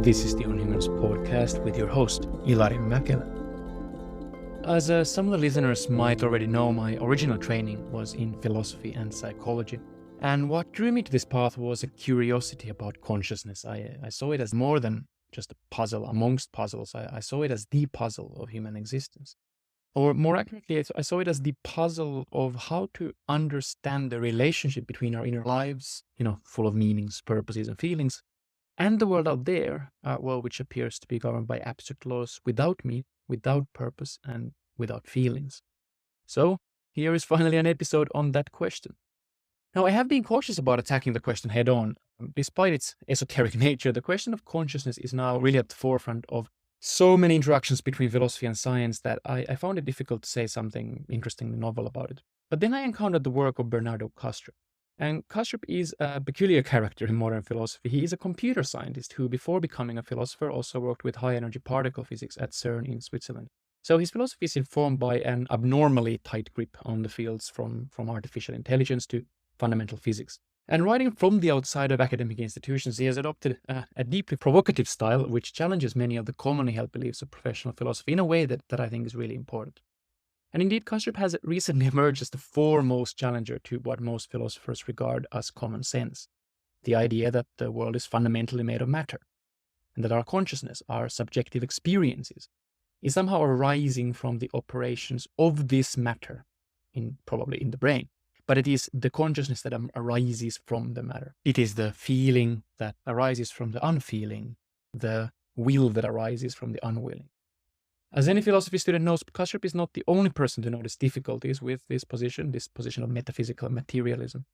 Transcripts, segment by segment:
This is the On Humans podcast with your host, Ilari Mäkelä. As some of the listeners might already know, my original training was in philosophy and psychology. And what drew me to this path was a curiosity about consciousness. I saw it as more than just a puzzle amongst puzzles. I saw it as the puzzle of human existence. Or more accurately, I saw it as the puzzle of how to understand the relationship between our inner lives, full of meanings, purposes, and feelings, and the world out there, which appears to be governed by abstract laws without meaning, without purpose, and without feelings. So, here is finally an episode on that question. Now, I have been cautious about attacking the question head on. Despite its esoteric nature, the question of consciousness is now really at the forefront of so many interactions between philosophy and science that I found it difficult to say something interestingly novel about it. But then I encountered the work of Bernardo Kastrup. And Kastrup is a peculiar character in modern philosophy. He is a computer scientist who, before becoming a philosopher, also worked with high-energy particle physics at CERN in Switzerland. So his philosophy is informed by an abnormally tight grip on the fields from artificial intelligence to fundamental physics. And writing from the outside of academic institutions, he has adopted a deeply provocative style which challenges many of the commonly held beliefs of professional philosophy in a way that I think is really important. And indeed, Kastrup has recently emerged as the foremost challenger to what most philosophers regard as common sense. The idea that the world is fundamentally made of matter, and that our consciousness, our subjective experiences, is somehow arising from the operations of this matter, probably in the brain. But it is the consciousness that arises from the matter. It is the feeling that arises from the unfeeling, the will that arises from the unwilling. As any philosophy student knows, Kastrup is not the only person to notice difficulties with this position of metaphysical materialism.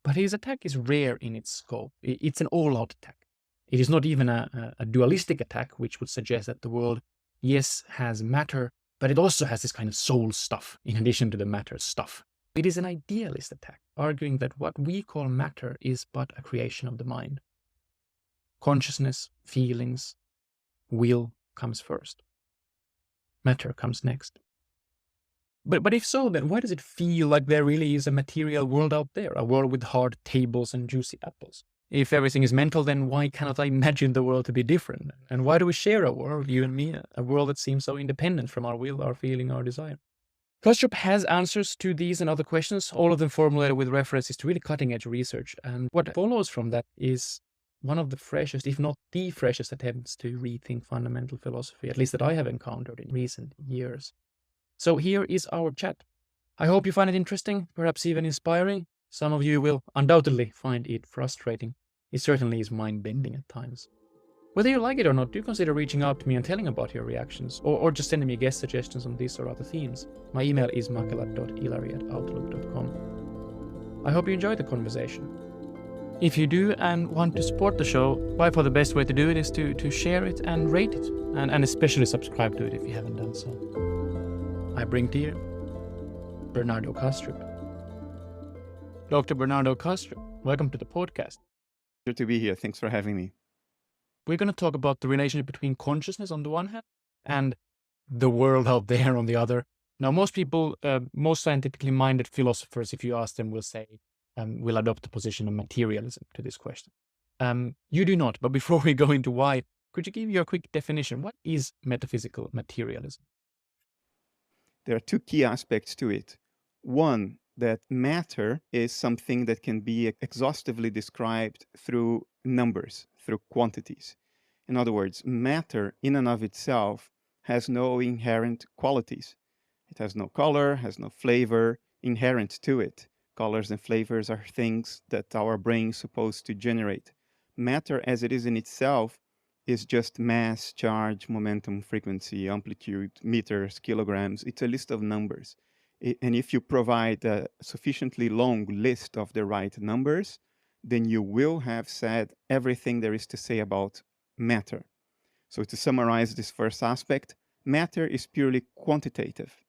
But his attack is rare in its scope. It's an all-out attack. It is not even a dualistic attack, which would suggest that the world, yes, has matter, but it also has this kind of soul stuff, in addition to the matter stuff. It is an idealist attack, arguing that what we call matter is but a creation of the mind. Consciousness, feelings, will comes first. Matter comes next. But if so, then why does it feel like there really is a material world out there, a world with hard tables and juicy apples? If everything is mental, then why cannot I imagine the world to be different? And why do we share a world, you and me, a world that seems so independent from our will, our feeling, our desire? Kastrup has answers to these and other questions, all of them formulated with references to really cutting-edge research. And what follows from that is one of the freshest, if not the freshest, attempts to rethink fundamental philosophy, at least that I have encountered in recent years. So here is our chat. I hope you find it interesting, perhaps even inspiring. Some of you will undoubtedly find it frustrating. It certainly is mind-bending at times. Whether you like it or not, do consider reaching out to me and telling about your reactions, or just sending me guest suggestions on this or other themes. My email is makela.ilari@outlook.com. I hope you enjoyed the conversation. If you do and want to support the show, by far the best way to do it is to share it and rate it, and especially subscribe to it if you haven't done so. I bring to you Bernardo Kastrup. Dr. Bernardo Kastrup, welcome to the podcast. Good to be here. Thanks for having me. We're going to talk about the relationship between consciousness on the one hand and the world out there on the other. Now, most people, most scientifically minded philosophers, if you ask them, will say, will adopt the position of materialism to this question. You do not, but before we go into why, could you give your quick definition? What is metaphysical materialism? There are two key aspects to it. One, that matter is something that can be exhaustively described through numbers, through quantities. In other words, matter in and of itself has no inherent qualities. It has no color, has no flavor inherent to it. Colors and flavors are things that our brain is supposed to generate. Matter as it is in itself is just mass, charge, momentum, frequency, amplitude, meters, kilograms. It's a list of numbers. And if you provide a sufficiently long list of the right numbers, then you will have said everything there is to say about matter. So to summarize this first aspect, matter is purely quantitative.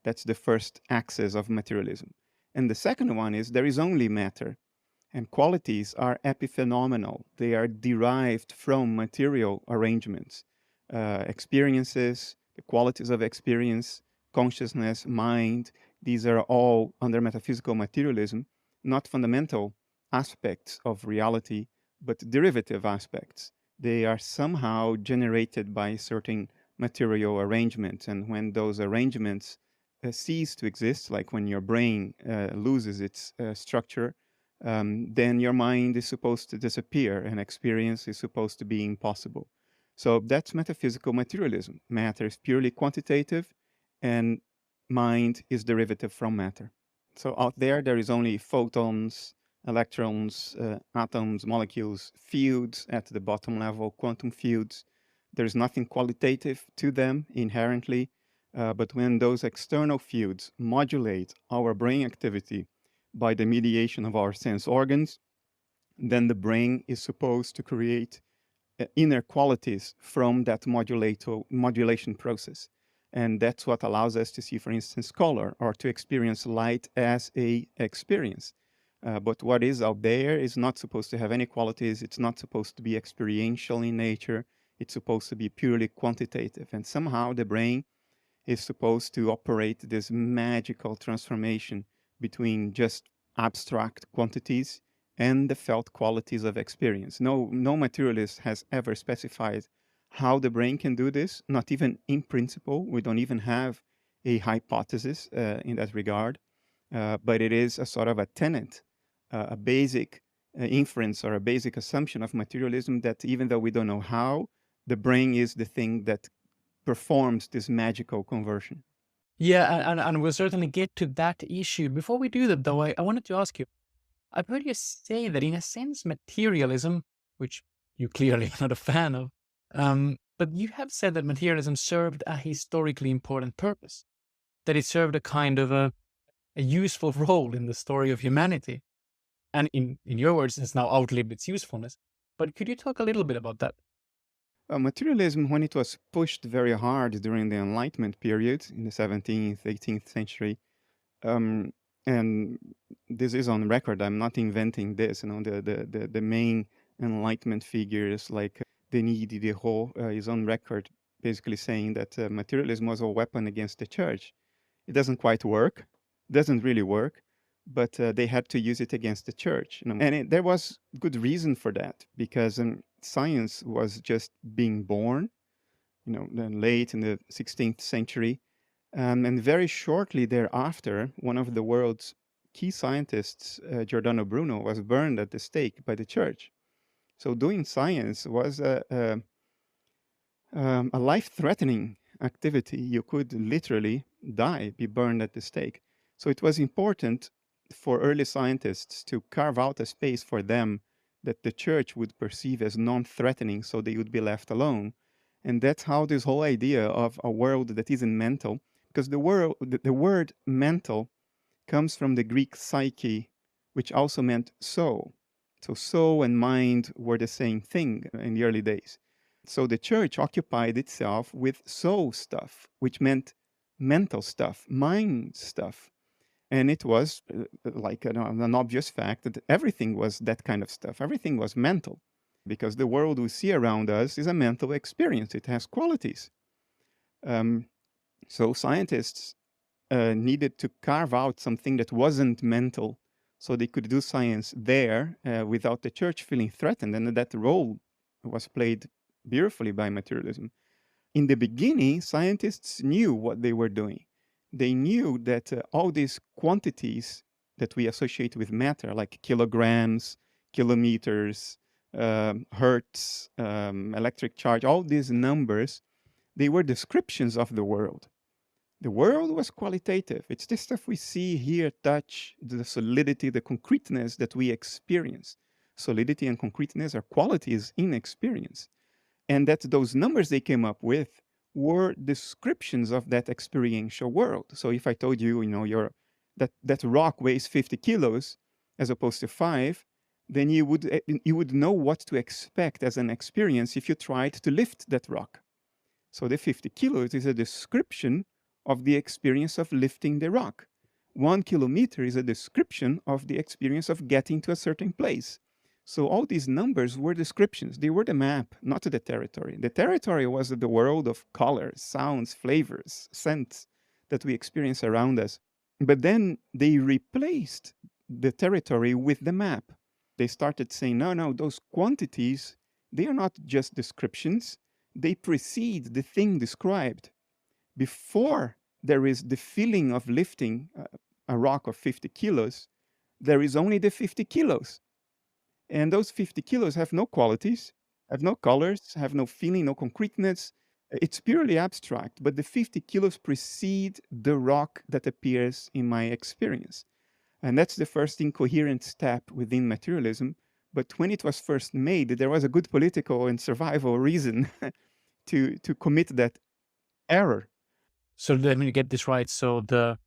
That's the first axis of materialism. And the second one is there is only matter. And qualities are epiphenomenal. They are derived from material arrangements, experiences, the qualities of experience, consciousness, mind. These are all under metaphysical materialism, not fundamental aspects of reality, but derivative aspects. They are somehow generated by certain material arrangements. And when those arrangements cease to exist, like when your brain loses its structure, then your mind is supposed to disappear and experience is supposed to be impossible. So that's metaphysical materialism. Matter is purely quantitative, and mind is derivative from matter. So out there is only photons, electrons, atoms, molecules, fields at the bottom level, quantum fields. There's nothing qualitative to them inherently, but when those external fields modulate our brain activity by the mediation of our sense organs, then the brain is supposed to create inner qualities from that modulation process. And that's what allows us to see, for instance, color or to experience light as a experience. But what is out there is not supposed to have any qualities. It's not supposed to be experiential in nature. It's supposed to be purely quantitative. And somehow the brain is supposed to operate this magical transformation between just abstract quantities and the felt qualities of experience. No materialist has ever specified how the brain can do this, not even in principle. We don't even have a hypothesis in that regard, but it is a sort of a tenet, a basic inference or a basic assumption of materialism that even though we don't know how, the brain is the thing that performs this magical conversion. Yeah, and we'll certainly get to that issue. Before we do that, though, I wanted to ask you, I've heard you say that in a sense, materialism, which you clearly are not a fan of, but you have said that materialism served a historically important purpose, that it served a kind of a useful role in the story of humanity. And in your words, it's now outlived its usefulness. But could you talk a little bit about that? Materialism, when it was pushed very hard during the Enlightenment period in the 17th, 18th century, um, and this is on record, I'm not inventing this, the main Enlightenment figures like Denis Diderot is on record basically saying that materialism was a weapon against the church. It doesn't quite work, doesn't really work, but they had to use it against the church. And there was good reason for that because science was just being born, late in the 16th century. And very shortly thereafter, one of the world's key scientists, Giordano Bruno, was burned at the stake by the church. So doing science was a life-threatening activity. You could literally die, be burned at the stake. So it was important for early scientists to carve out a space for them that the church would perceive as non-threatening, so they would be left alone. And that's how this whole idea of a world that isn't mental, because the word mental comes from the Greek psyche, which also meant soul. So soul and mind were the same thing in the early days. So the church occupied itself with soul stuff, which meant mental stuff, mind stuff. And it was like an obvious fact that everything was that kind of stuff. Everything was mental because the world we see around us is a mental experience. It has qualities. Um, so scientists needed to carve out something that wasn't mental so they could do science there without the church feeling threatened. And that role was played beautifully by materialism. In the beginning, scientists knew what they were doing. They knew that all these quantities that we associate with matter, like kilograms, kilometers, hertz, electric charge, all these numbers, they were descriptions of the world. The world was qualitative. It's the stuff we see, hear, touch, the solidity, the concreteness that we experience. Solidity and concreteness are qualities in experience. And that those numbers they came up with were descriptions of that experiential world. So if I told you, that rock weighs 50 kilos as opposed to 5, then you would know what to expect as an experience if you tried to lift that rock. So the 50 kilos is a description of the experience of lifting the rock. 1 kilometer is a description of the experience of getting to a certain place. So all these numbers were descriptions. They were the map, not the territory. The territory was the world of colors, sounds, flavors, scents that we experience around us. But then they replaced the territory with the map. They started saying, no, those quantities, they are not just descriptions, they precede the thing described. Before there is the feeling of lifting a rock of 50 kilos, there is only the 50 kilos. And those 50 kilos have no qualities, have no colors, have no feeling, no concreteness. It's purely abstract, but the 50 kilos precede the rock that appears in my experience. And that's the first incoherent step within materialism. But when it was first made, there was a good political and survival reason to commit that error. So let me get this right. So the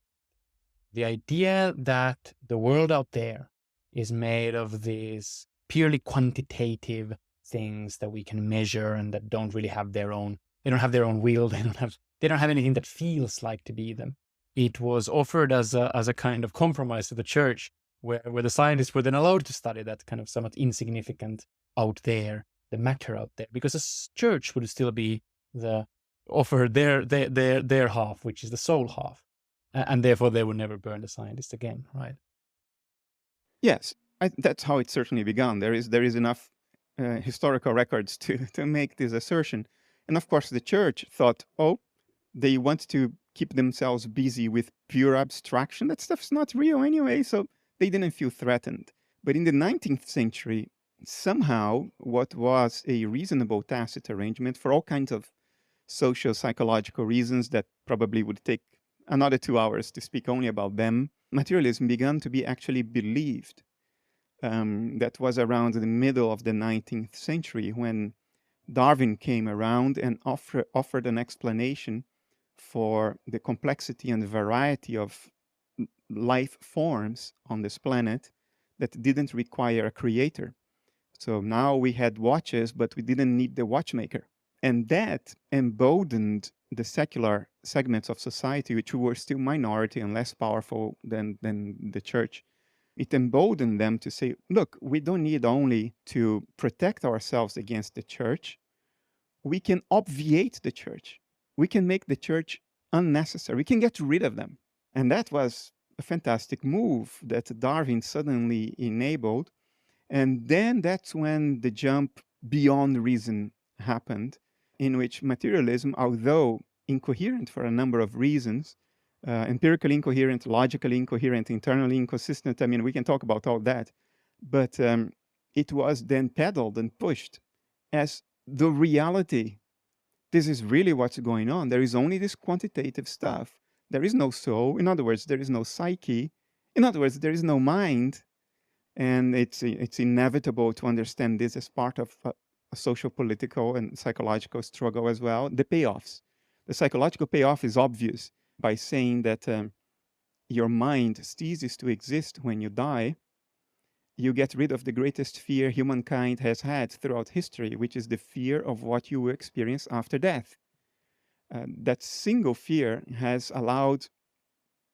idea that the world out there is made of these purely quantitative things that we can measure and that don't really have their own, they don't have their own will, they don't have anything that feels like to be them. It was offered as a kind of compromise to the church, where the scientists were then allowed to study that kind of somewhat insignificant out there, the matter out there, because the church would still be the offer their half, which is the soul half. And therefore, they would never burn the scientist again, right? Yes, that's how it certainly began. There is enough historical records to make this assertion. And of course, the church thought, oh, they want to keep themselves busy with pure abstraction. That stuff's not real anyway, so they didn't feel threatened. But in the 19th century, somehow, what was a reasonable tacit arrangement for all kinds of social psychological reasons that probably would take another 2 hours to speak only about them, materialism began to be actually believed. That was around the middle of the 19th century when Darwin came around and offered an explanation for the complexity and variety of life forms on this planet that didn't require a creator. So now we had watches, but we didn't need the watchmaker. And that emboldened the secular segments of society, which were still minority and less powerful than the church. It emboldened them to say, look, we don't need only to protect ourselves against the church, we can obviate the church. We can make the church unnecessary. We can get rid of them. And that was a fantastic move that Darwin suddenly enabled. And then that's when the jump beyond reason happened, in which materialism, although incoherent for a number of reasons, empirically incoherent, logically incoherent, internally inconsistent, I mean, we can talk about all that, but it was then peddled and pushed as the reality. This is really what's going on. There is only this quantitative stuff. There is no soul. In other words, there is no psyche. In other words, there is no mind. And it's inevitable to understand this as part of a social, political, and psychological struggle as well. The payoffs. The psychological payoff is obvious by saying that your mind ceases to exist when you die. You get rid of the greatest fear humankind has had throughout history, which is the fear of what you will experience after death. That single fear has allowed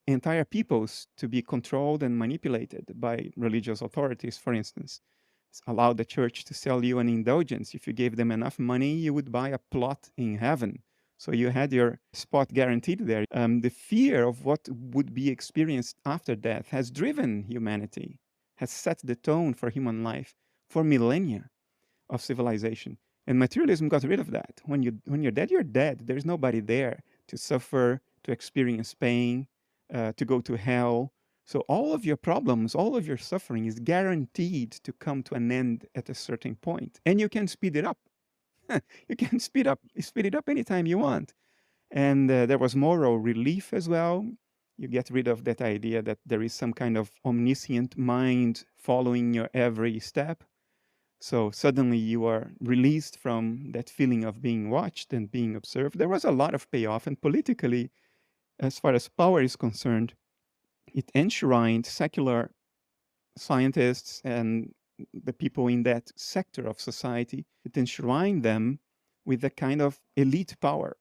entire peoples to be controlled and manipulated by religious authorities, for instance. It's allowed the church to sell you an indulgence. If you gave them enough money, you would buy a plot in heaven. So you had your spot guaranteed there. The fear of what would be experienced after death has driven humanity, has set the tone for human life for millennia of civilization. And materialism got rid of that. When you're dead, you're dead. There's nobody there to suffer, to experience pain, to go to hell. So all of your problems, all of your suffering is guaranteed to come to an end at a certain point. And you can speed it up. You can speed it up anytime you want. And there was moral relief as well. You get rid of that idea that there is some kind of omniscient mind following your every step. So suddenly you are released from that feeling of being watched and being observed. There was a lot of payoff, and politically, as far as power is concerned, it enshrined secular scientists and the people in that sector of society. It enshrined them with a kind of elite power.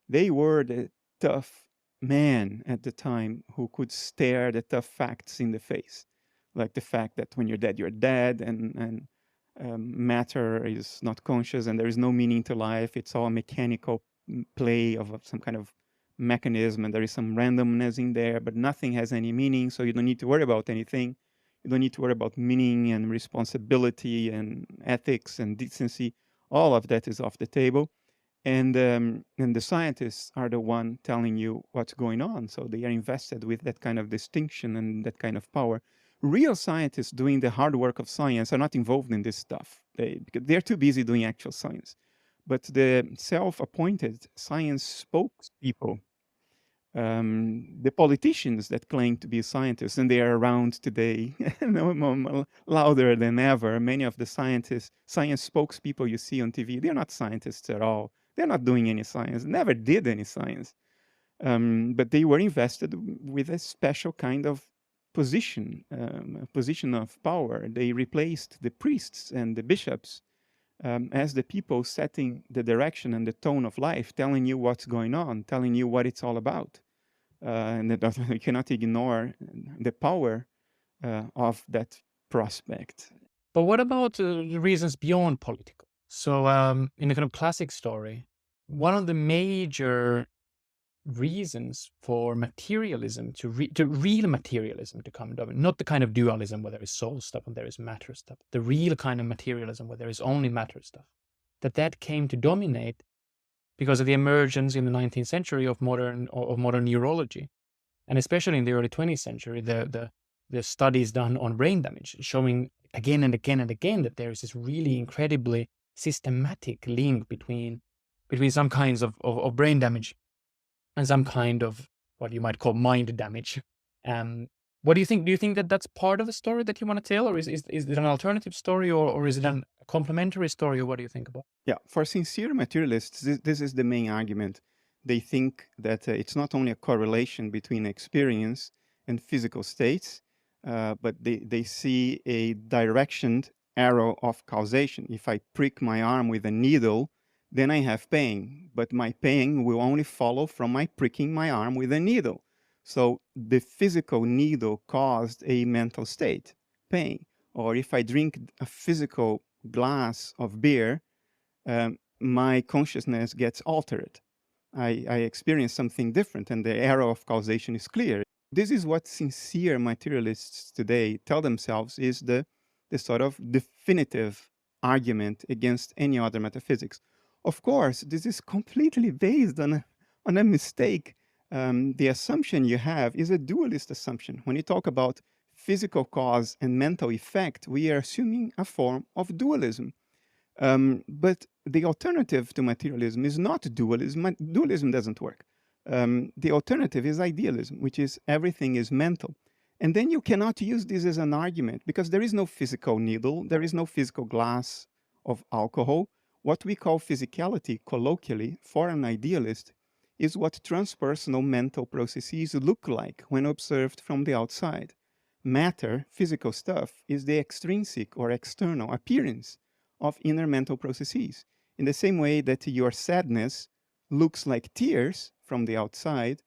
They were the tough man at the time who could stare the tough facts in the face, like the fact that when you're dead, and matter is not conscious and there is no meaning to life. It's all a mechanical play of some kind of mechanism, and there is some randomness in there, but nothing has any meaning, so you don't need to worry about anything. You don't need to worry about meaning and responsibility and ethics and decency. All of that is off the table. And the scientists are the one telling you what's going on. So they are invested with that kind of distinction and that kind of power. Real scientists doing the hard work of science are not involved in this stuff. Because they're too busy doing actual science. But the self-appointed science spokespeople, the politicians that claim to be scientists, and they are around today, louder than ever. Many of the science spokespeople you see on TV, they're not scientists at all. They're not doing any science, never did any science. But they were invested with a special kind of position, a position of power. They replaced the priests and the bishops as the people setting the direction and the tone of life, telling you what's going on, telling you what it's all about. And that you cannot ignore the power of that prospect. But what about the reasons beyond political? So in a kind of classic story, one of the major reasons for materialism to real materialism to come dominant, not the kind of dualism where there is soul stuff and there is matter stuff, the real kind of materialism where there is only matter stuff, that came to dominate because of the emergence in the 19th century of modern neurology, and especially in the early 20th century, the studies done on brain damage showing again and again and again that there is this really incredibly systematic link between some kinds of brain damage and some kind of what you might call mind damage. What do you think? Do you think that that's part of the story that you want to tell, or is it an alternative story, or is it a complementary story, or what do you think about? Yeah, for sincere materialists, this is the main argument. They think that it's not only a correlation between experience and physical states, but they see a directioned arrow of causation. If I prick my arm with a needle, then I have pain, but my pain will only follow from my pricking my arm with a needle. So the physical needle caused a mental state, pain. Or if I drink a physical glass of beer, my consciousness gets altered. I experience something different, and the arrow of causation is clear. This is what sincere materialists today tell themselves is the sort of definitive argument against any other metaphysics. Of course, this is completely based on a mistake. The assumption you have is a dualist assumption. When you talk about physical cause and mental effect, we are assuming a form of dualism. But the alternative to materialism is not dualism. Dualism doesn't work. The alternative is idealism, which is everything is mental. And then you cannot use this as an argument because there is no physical needle, there is no physical glass of alcohol. What we call physicality, colloquially, for an idealist, is what transpersonal mental processes look like when observed from the outside. Matter, physical stuff, is the extrinsic or external appearance of inner mental processes. In the same way that your sadness looks like tears from the outside,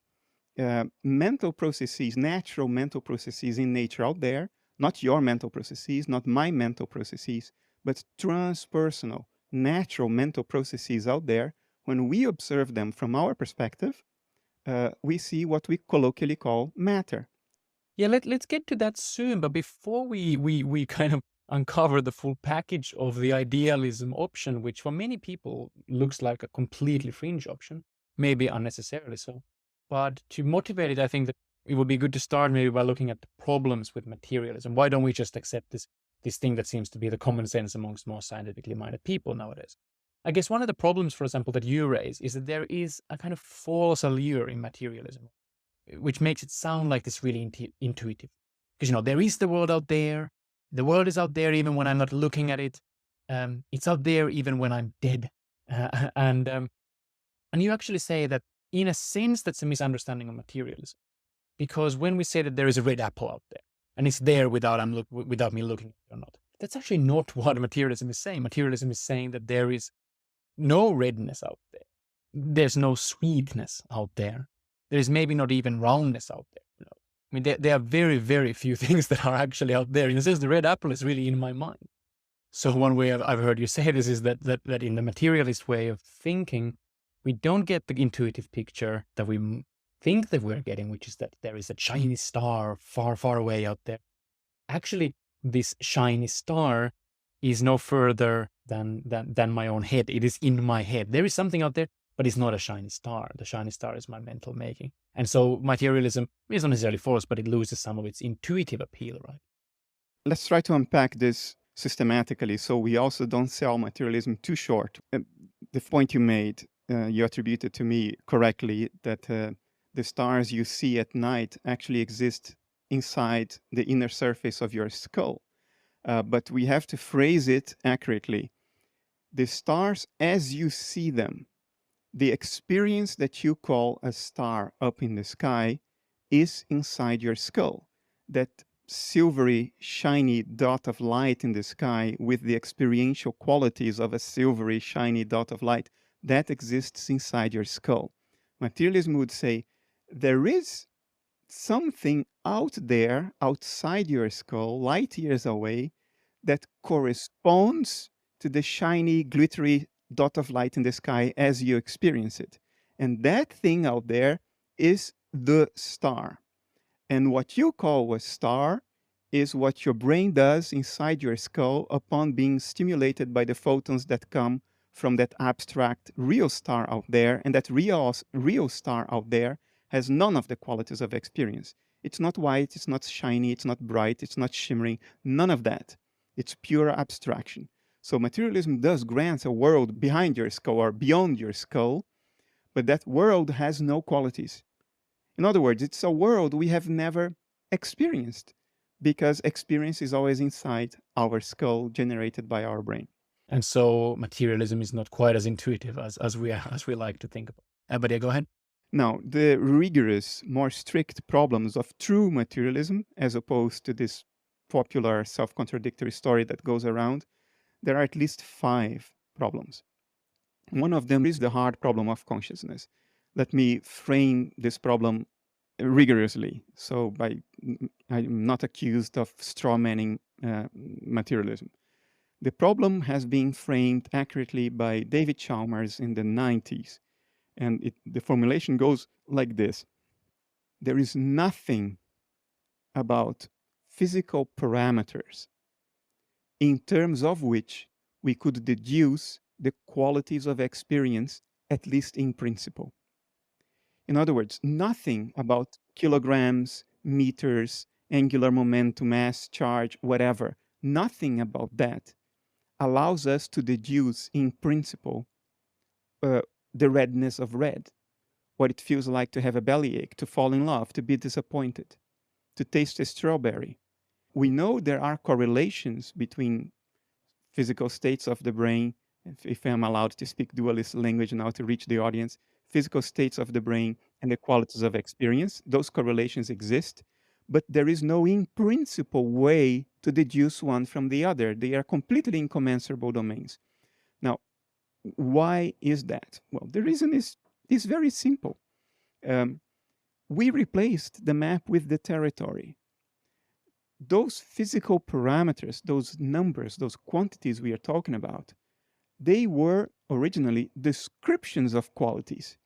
mental processes, natural mental processes in nature out there, not your mental processes, not my mental processes, but transpersonal, natural mental processes out there, when we observe them from our perspective, we see what we colloquially call matter. Yeah, let's get to that soon. But before we kind of uncover the full package of the idealism option, which for many people looks like a completely fringe option, maybe unnecessarily so. But to motivate it, I think that it would be good to start maybe by looking at the problems with materialism. Why don't we just accept this thing that seems to be the common sense amongst more scientifically minded people nowadays? I guess one of the problems, for example, that you raise is that there is a kind of false allure in materialism, which makes it sound like this really intuitive. Because, there is the world out there. The world is out there even when I'm not looking at it. It's out there even when I'm dead. And you actually say that, in a sense, that's a misunderstanding of materialism. Because when we say that there is a red apple out there, and it's there without me looking at it or not, that's actually not what materialism is saying. Materialism is saying that there is no redness out there. There's no sweetness out there. There is maybe not even roundness out there. I mean, there are very, very few things that are actually out there. In a sense, the red apple is really in my mind. So one way I've heard you say this is that in the materialist way of thinking, we don't get the intuitive picture that we think that we're getting, which is that there is a shiny star far, far away out there. Actually, this shiny star is no further than my own head. It is in my head. There is something out there, but it's not a shiny star. The shiny star is my mental making. And so materialism is not necessarily false, but it loses some of its intuitive appeal, right? Let's try to unpack this systematically so we also don't sell materialism too short. The point you made, you attributed to me correctly, that the stars you see at night actually exist inside the inner surface of your skull. But we have to phrase it accurately. The stars as you see them, the experience that you call a star up in the sky is inside your skull. That silvery, shiny dot of light in the sky with the experiential qualities of a silvery, shiny dot of light, that exists inside your skull. Materialism would say there is something out there, outside your skull, light years away, that corresponds to the shiny, glittery dot of light in the sky as you experience it. And that thing out there is the star. And what you call a star is what your brain does inside your skull upon being stimulated by the photons that come from that abstract real star out there. And that real star out there has none of the qualities of experience. It's not white, it's not shiny, it's not bright, it's not shimmering, none of that. It's pure abstraction. So materialism does grant a world behind your skull or beyond your skull, but that world has no qualities. In other words, it's a world we have never experienced because experience is always inside our skull generated by our brain. And so materialism is not quite as intuitive as we like to think about. But yeah, go ahead. Now, the rigorous, more strict problems of true materialism, as opposed to this popular self-contradictory story that goes around, there are at least 5 problems. One of them is the hard problem of consciousness. Let me frame this problem rigorously. So I'm not accused of strawmanning materialism. The problem has been framed accurately by David Chalmers in the 90s. And the formulation goes like this. There is nothing about physical parameters in terms of which we could deduce the qualities of experience, at least in principle. In other words, nothing about kilograms, meters, angular momentum, mass, charge, whatever, nothing about that allows us to deduce in principle the redness of red, what it feels like to have a bellyache, to fall in love, to be disappointed, to taste a strawberry. We know there are correlations between physical states of the brain, if I'm allowed to speak dualist language now to reach the audience, physical states of the brain and the qualities of experience. Those correlations exist, but there is no in principle way to deduce one from the other. They are completely incommensurable domains. Now, why is that? Well, the reason is very simple. We replaced the map with the territory. Those physical parameters, those numbers, those quantities we are talking about, they were originally descriptions of qualities.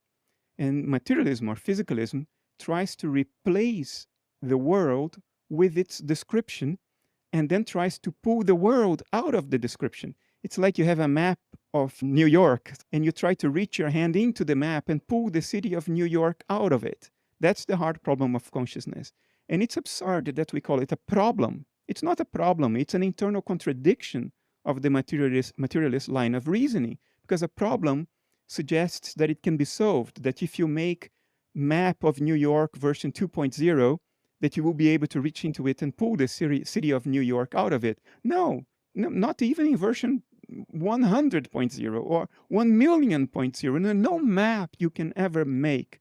And materialism or physicalism tries to replace the world with its description and then tries to pull the world out of the description. It's like you have a map of New York and you try to reach your hand into the map and pull the city of New York out of it. That's the hard problem of consciousness. And it's absurd that we call it a problem. It's not a problem, it's an internal contradiction of the materialist line of reasoning, because a problem suggests that it can be solved, that if you make map of New York version 2.0, that you will be able to reach into it and pull the city of New York out of it. No, not even in version 100.0 or 1,000,000.0. No map you can ever make,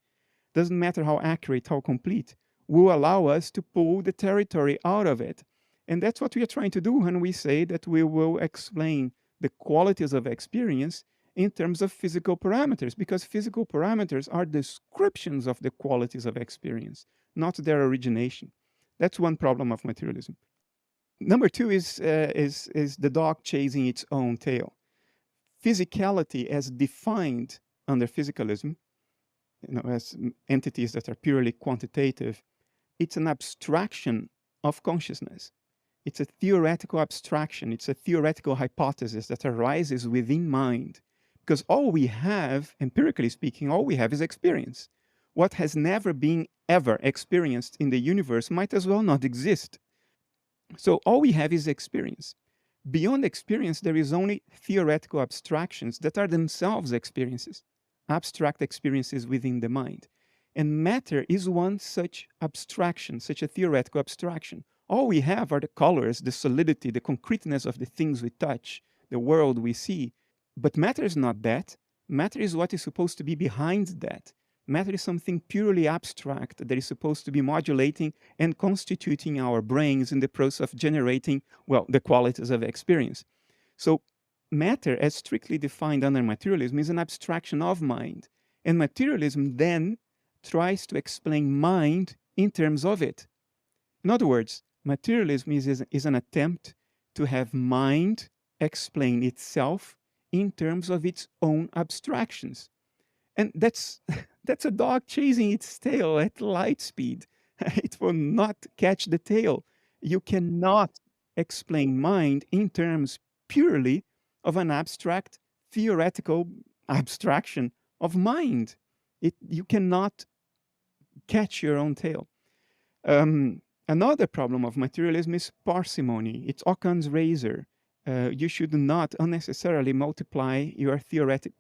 doesn't matter how accurate, how complete, will allow us to pull the territory out of it. And that's what we are trying to do when we say that we will explain the qualities of experience in terms of physical parameters, because physical parameters are descriptions of the qualities of experience, not their origination. That's one problem of materialism. Number 2 is the dog chasing its own tail. Physicality, as defined under physicalism, as entities that are purely quantitative, it's an abstraction of consciousness. It's a theoretical abstraction. It's a theoretical hypothesis that arises within mind. Because all we have, empirically speaking, all we have is experience. What has never been ever experienced in the universe might as well not exist. So all we have is experience. Beyond experience, there is only theoretical abstractions that are themselves experiences, abstract experiences within the mind. And matter is one such abstraction, such a theoretical abstraction. All we have are the colors, the solidity, the concreteness of the things we touch, the world we see. But matter is not that. Matter is what is supposed to be behind that. Matter is something purely abstract that is supposed to be modulating and constituting our brains in the process of generating, well, the qualities of experience. So, matter, as strictly defined under materialism, is an abstraction of mind. And materialism then tries to explain mind in terms of it. In other words, materialism is an attempt to have mind explain itself in terms of its own abstractions. And that's that's a dog chasing its tail at light speed. It will not catch the tail. You cannot explain mind in terms purely of an abstract theoretical abstraction of mind. You cannot catch your own tail. Another problem of materialism is parsimony. It's Occam's razor. You should not unnecessarily multiply your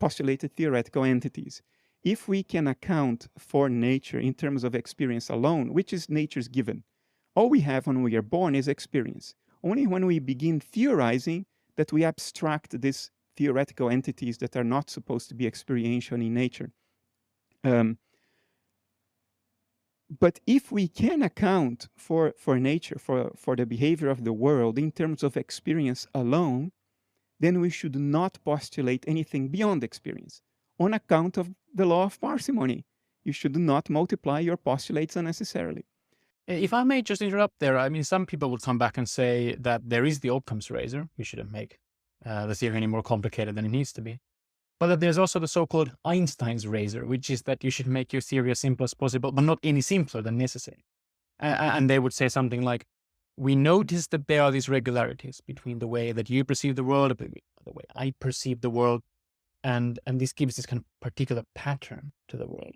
postulated theoretical entities. If we can account for nature in terms of experience alone, which is nature's given, all we have when we are born is experience. Only when we begin theorizing that we abstract these theoretical entities that are not supposed to be experiential in nature. But if we can account for nature, for the behavior of the world in terms of experience alone, then we should not postulate anything beyond experience on account of the law of parsimony. You should not multiply your postulates unnecessarily. If I may just interrupt there, I mean, some people would come back and say that there is the Occam's razor. We shouldn't make the theory any more complicated than it needs to be. But that there's also the so-called Einstein's razor, which is that you should make your theory as simple as possible, but not any simpler than necessary. And they would say something like, we notice that there are these regularities between the way that you perceive the world, the way I perceive the world, and this gives this kind of particular pattern to the world.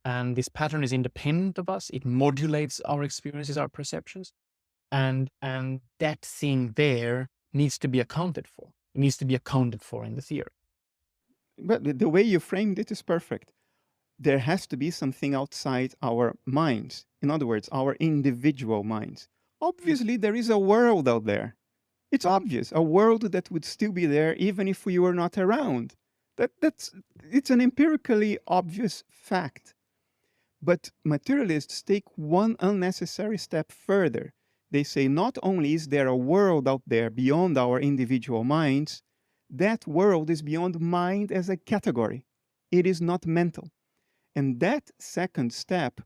And this pattern is independent of us. It modulates our experiences, our perceptions. And that thing there needs to be accounted for. It needs to be accounted for in the theory. But the way you framed it is perfect. There has to be something outside our minds. In other words, our individual minds. Obviously, there is a world out there. It's obvious, a world that would still be there even if we were not around. It's an empirically obvious fact. But materialists take one unnecessary step further. They say not only is there a world out there beyond our individual minds, that world is beyond mind as a category. It is not mental. And that second step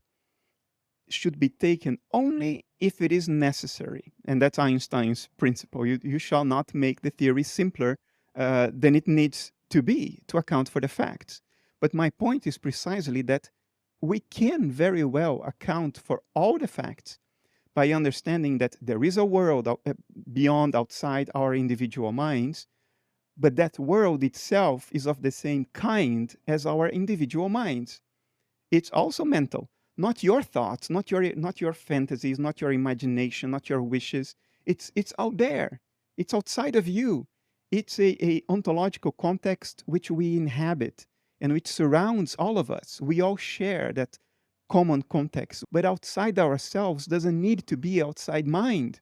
should be taken only if it is necessary. And that's Einstein's principle. You shall not make the theory simpler than it needs to be to account for the facts. But my point is precisely that we can very well account for all the facts by understanding that there is a world beyond, outside our individual minds, but that world itself is of the same kind as our individual minds. It's also mental. Not your thoughts, not your fantasies, not your imagination, not your wishes. It's out there. It's outside of you. It's a ontological context which we inhabit and which surrounds all of us. We all share that common context, but outside ourselves doesn't need to be outside mind.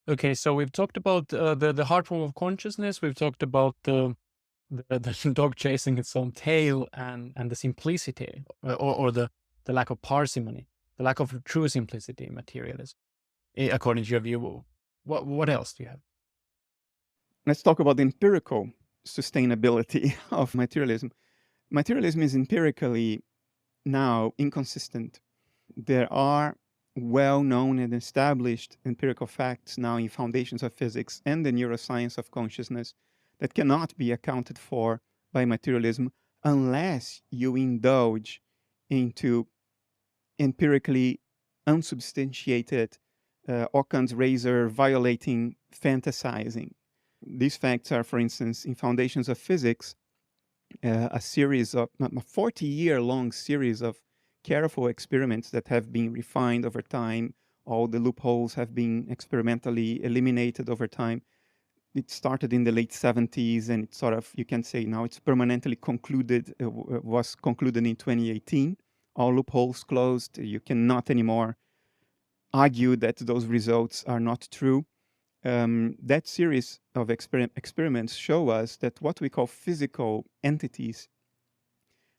Okay, so we've talked about the hard form of consciousness. We've talked about the dog chasing its own tail and the simplicity or the lack of parsimony, the lack of true simplicity in materialism, according to your view. What else do you have? Let's talk about the empirical sustainability of materialism. Materialism is empirically now inconsistent. There are well-known and established empirical facts now in foundations of physics and the neuroscience of consciousness that cannot be accounted for by materialism unless you indulge into empirically unsubstantiated Occam's razor violating, fantasizing. These facts are, for instance, in Foundations of Physics, a series of a 40-year-long series of careful experiments that have been refined over time. All the loopholes have been experimentally eliminated over time. It started in the late 70s, and it's sort of, you can say now it's permanently concluded, was concluded in 2018. All loopholes closed. You cannot anymore argue that those results are not true. That series of experiments show us that what we call physical entities,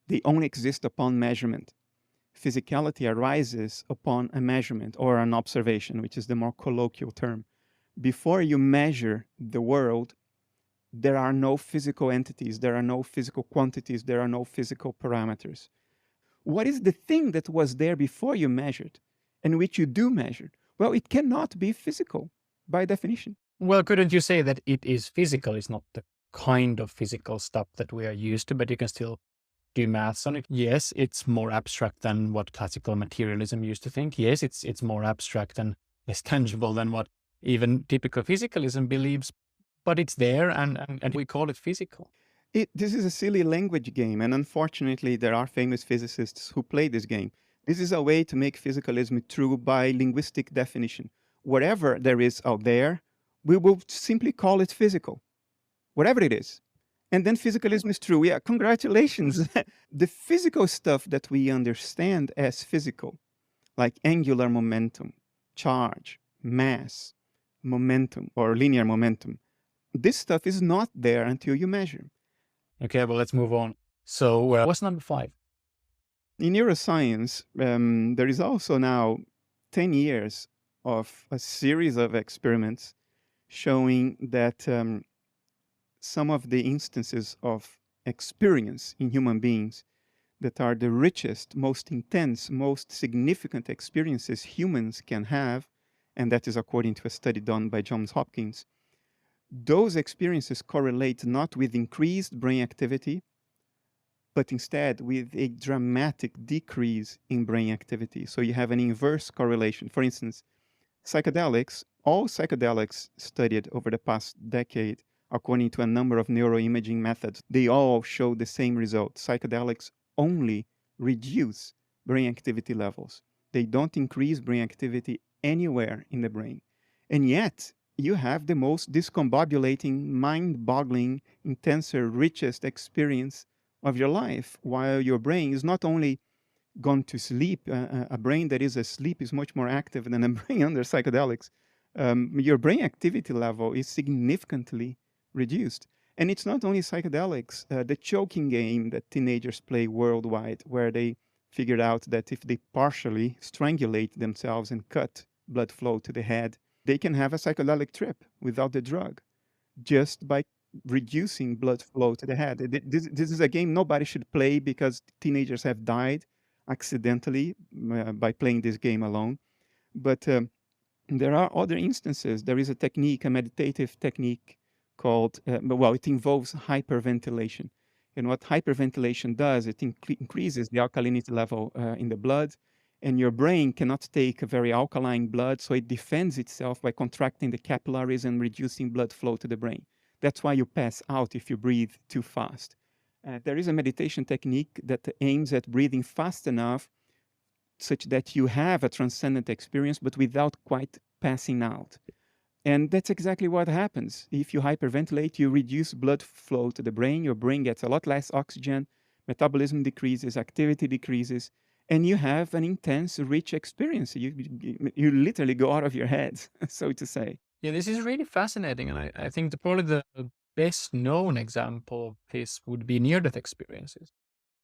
they only exist upon measurement. Physicality arises upon a measurement or an observation, which is the more colloquial term. Before you measure the world, there are no physical entities, there are no physical quantities, there are no physical parameters. What is the thing that was there before you measured and which you do measure? Well, it cannot be physical by definition. Well, couldn't you say that it is physical? It's not the kind of physical stuff that we are used to, but you can still do maths on it. Yes, it's more abstract than what classical materialism used to think. Yes, it's more abstract and less tangible than what even typical physicalism believes, but it's there and we call it physical. This is a silly language game, and unfortunately, there are famous physicists who play this game. This is a way to make physicalism true by linguistic definition. Whatever there is out there, we will simply call it physical, whatever it is. And then physicalism is true. Yeah, congratulations. The physical stuff that we understand as physical, like angular momentum, charge, mass, momentum, or linear momentum, this stuff is not there until you measure. Okay, well, let's move on. So what's number 5? In neuroscience, there is also now 10 years of a series of experiments showing that some of the instances of experience in human beings that are the richest, most intense, most significant experiences humans can have, and that is according to a study done by Johns Hopkins, those experiences correlate not with increased brain activity, but instead with a dramatic decrease in brain activity. So you have an inverse correlation. For instance, psychedelics, all psychedelics studied over the past decade, according to a number of neuroimaging methods, they all show the same result. Psychedelics only reduce brain activity levels. They don't increase brain activity anywhere in the brain. And yet, you have the most discombobulating, mind-boggling, intenser, richest experience of your life, while your brain is not only gone to sleep. A brain that is asleep is much more active than a brain under psychedelics. Your brain activity level is significantly reduced. And it's not only psychedelics. The choking game that teenagers play worldwide, where they figured out that if they partially strangulate themselves and cut blood flow to the head, they can have a psychedelic trip without the drug, just by reducing blood flow to the head. This is a game nobody should play because teenagers have died accidentally by playing this game alone. But there are other instances. There is a technique, a meditative technique called, it involves hyperventilation. And what hyperventilation does, it increases the alkalinity level in the blood, and your brain cannot take a very alkaline blood, so it defends itself by contracting the capillaries and reducing blood flow to the brain. That's why you pass out if you breathe too fast. There is a meditation technique that aims at breathing fast enough such that you have a transcendent experience, but without quite passing out. And that's exactly what happens. If you hyperventilate, you reduce blood flow to the brain, your brain gets a lot less oxygen, metabolism decreases, activity decreases, and you have an intense, rich experience. You literally go out of your head, so to say. Yeah, this is really fascinating, and I think probably the best known example of this would be near-death experiences,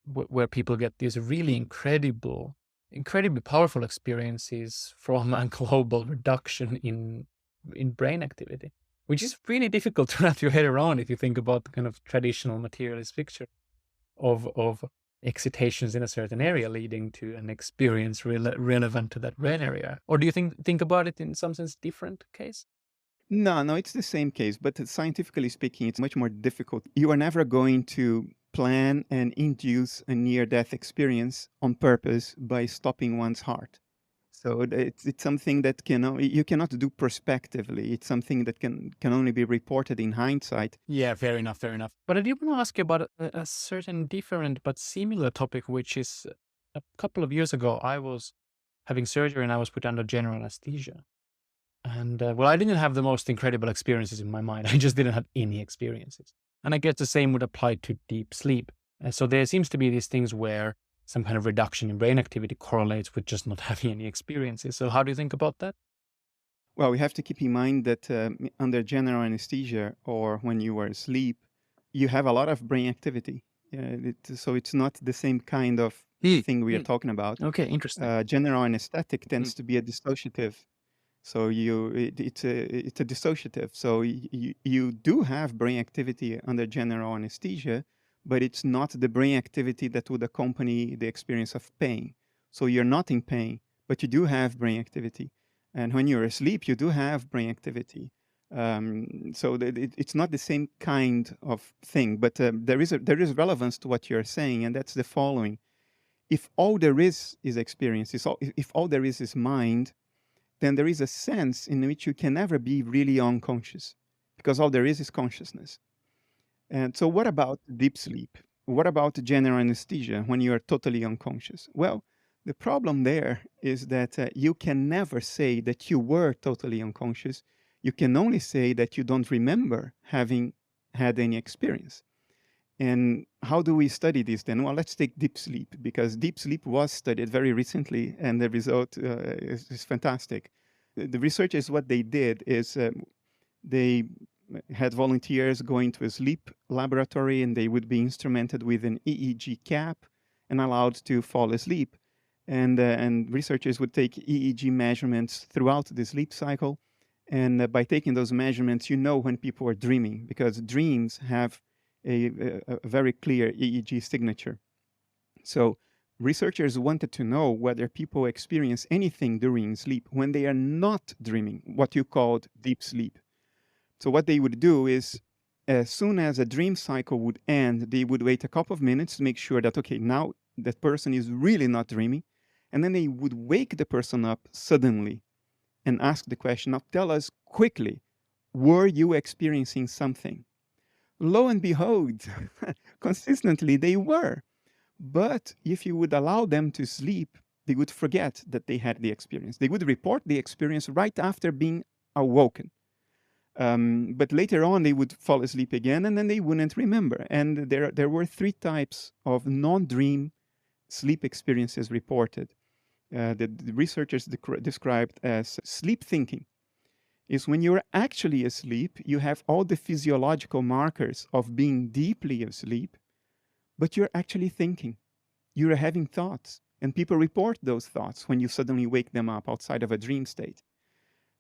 where people get these really incredibly powerful experiences from a global reduction in brain activity, which is really difficult to wrap your head around if you think about the kind of traditional materialist picture of excitations in a certain area leading to an experience relevant to that brain area. Or do you think about it in some sense different case? No, it's the same case, but scientifically speaking, it's much more difficult. You are never going to plan and induce a near-death experience on purpose by stopping one's heart. So it's something that you cannot do prospectively. It's something that can only be reported in hindsight. Yeah, fair enough, fair enough. But I do want to ask you about a certain different but similar topic, which is a couple of years ago, I was having surgery and I was put under general anesthesia. And well, I didn't have the most incredible experiences in my mind. I just didn't have any experiences. And I guess the same would apply to deep sleep. So there seems to be these things where some kind of reduction in brain activity correlates with just not having any experiences. So how do you think about that? Well, we have to keep in mind that under general anesthesia or when you are asleep, you have a lot of brain activity. So it's not the same kind of thing we are talking about. Okay, interesting. General anesthetic tends to be a dissociative. So it's a dissociative. So you do have brain activity under general anesthesia, but it's not the brain activity that would accompany the experience of pain. So you're not in pain, but you do have brain activity. And when you're asleep, you do have brain activity. So it's not the same kind of thing, but there is relevance to what you're saying, and that's the following. If all there is experience, if all there is mind, then there is a sense in which you can never be really unconscious because all there is consciousness. And so, what about deep sleep? What about general anesthesia when you are totally unconscious? Well, the problem there is that you can never say that you were totally unconscious. You can only say that you don't remember having had any experience. And how do we study this then? Well, let's take deep sleep, because deep sleep was studied very recently, and the result is fantastic. The researchers, what they did is they had volunteers going to a sleep laboratory, and they would be instrumented with an EEG cap and allowed to fall asleep. And researchers would take EEG measurements throughout the sleep cycle. And by taking those measurements, you know when people are dreaming, because dreams have a very clear EEG signature. So researchers wanted to know whether people experience anything during sleep when they are not dreaming, what you called deep sleep. So what they would do is, as soon as a dream cycle would end, they would wait a couple of minutes to make sure that, okay, now that person is really not dreaming. And then they would wake the person up suddenly and ask the question, now tell us quickly, were you experiencing something? Lo and behold, consistently they were. But if you would allow them to sleep, they would forget that they had the experience. They would report the experience right after being awoken. But later on, they would fall asleep again, and then they wouldn't remember. And there were 3 types of non-dream sleep experiences reported. That the researchers described as sleep thinking. Is when you're actually asleep, you have all the physiological markers of being deeply asleep, but you're actually thinking. You're having thoughts, and people report those thoughts when you suddenly wake them up outside of a dream state.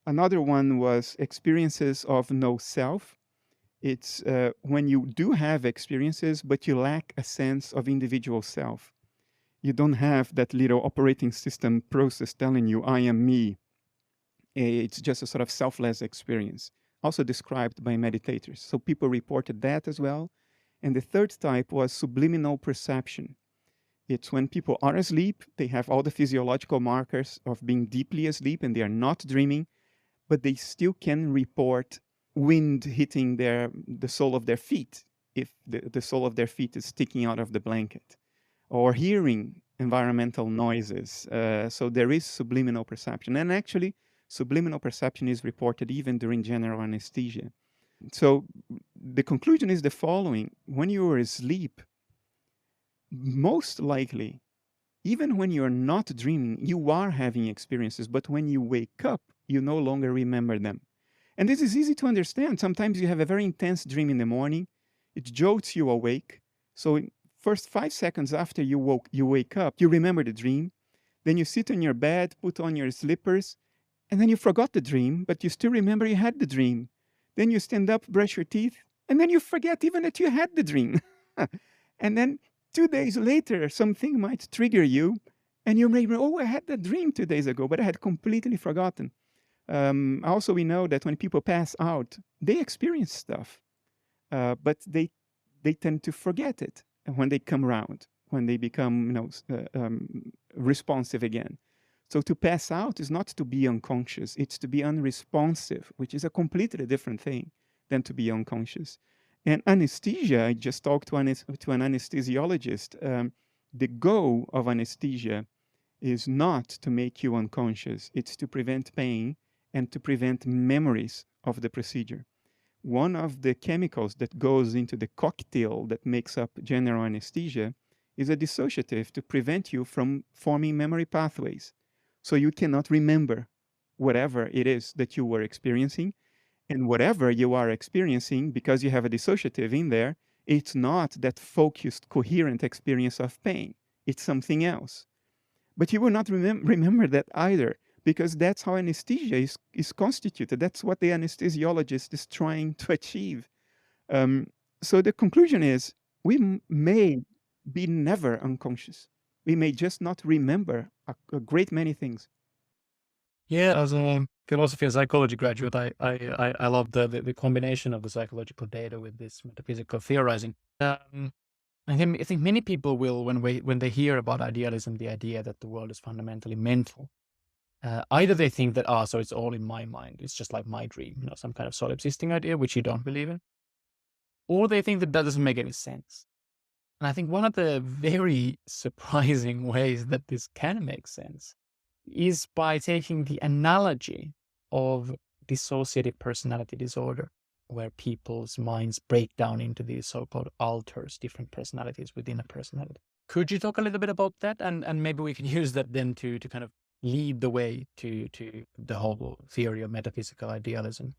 Another one was experiences of no self. It's when you do have experiences, but you lack a sense of individual self. You don't have that little operating system process telling you, I am me. It's just a sort of selfless experience, also described by meditators. So people reported that as well. And the third type was subliminal perception. It's when people are asleep, they have all the physiological markers of being deeply asleep and they are not dreaming, but they still can report wind hitting the sole of their feet if the sole of their feet is sticking out of the blanket, or hearing environmental noises. So there is subliminal perception. And actually, subliminal perception is reported even during general anesthesia. So the conclusion is the following. When you are asleep, most likely, even when you're not dreaming, you are having experiences, but when you wake up, you no longer remember them. And this is easy to understand. Sometimes you have a very intense dream in the morning. It jolts you awake. So first 5 seconds after you wake up, you remember the dream. Then you sit on your bed, put on your slippers, and then you forgot the dream, but you still remember you had the dream. Then you stand up, brush your teeth, and then you forget even that you had the dream. And then 2 days later, something might trigger you, and you may remember, oh, I had that dream 2 days ago, but I had completely forgotten. Also, we know that when people pass out, they experience stuff, but they tend to forget it when they come around, when they become responsive again. So to pass out is not to be unconscious, it's to be unresponsive, which is a completely different thing than to be unconscious. And anesthesia, I just talked to an anesthesiologist. The goal of anesthesia is not to make you unconscious, it's to prevent pain and to prevent memories of the procedure. One of the chemicals that goes into the cocktail that makes up general anesthesia is a dissociative to prevent you from forming memory pathways. So you cannot remember whatever it is that you were experiencing. And whatever you are experiencing, because you have a dissociative in there, it's not that focused, coherent experience of pain. It's something else. But you will not remember that either, because that's how anesthesia is constituted. That's what the anesthesiologist is trying to achieve. So the conclusion is we may be never unconscious. We may just not remember a great many things. Yeah, as a philosophy and psychology graduate, I love the combination of the psychological data with this metaphysical theorizing. I think many people will, when they hear about idealism, the idea that the world is fundamentally mental, either they think that, so it's all in my mind, it's just like my dream, some kind of solipsistic idea, which you don't believe in, or they think that doesn't make any sense. And I think one of the very surprising ways that this can make sense is by taking the analogy of dissociative personality disorder, where people's minds break down into these so-called alters, different personalities within a personality. Could you talk a little bit about that? And maybe we can use that then to kind of lead the way to the whole theory of metaphysical idealism.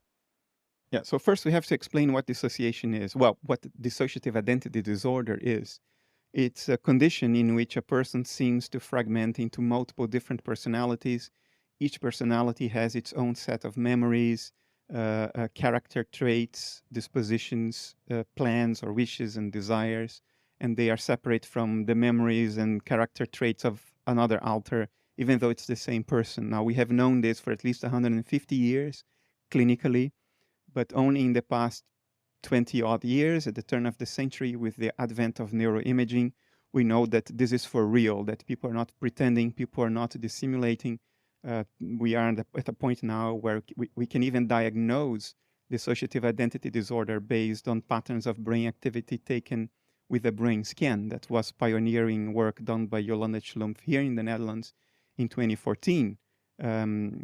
Yeah, so first we have to explain what dissociation is. Well, what dissociative identity disorder is. It's a condition in which a person seems to fragment into multiple different personalities. Each personality has its own set of memories, character traits, dispositions, plans or wishes and desires, and they are separate from the memories and character traits of another alter, even though it's the same person. Now, we have known this for at least 150 years clinically, but only in the past 20 odd years, at the turn of the century, with the advent of neuroimaging, we know that this is for real, that people are not pretending, people are not dissimulating. We are at a point now where we can even diagnose dissociative identity disorder based on patterns of brain activity taken with a brain scan. That was pioneering work done by Jolanda Schlumpf here in the Netherlands in 2014.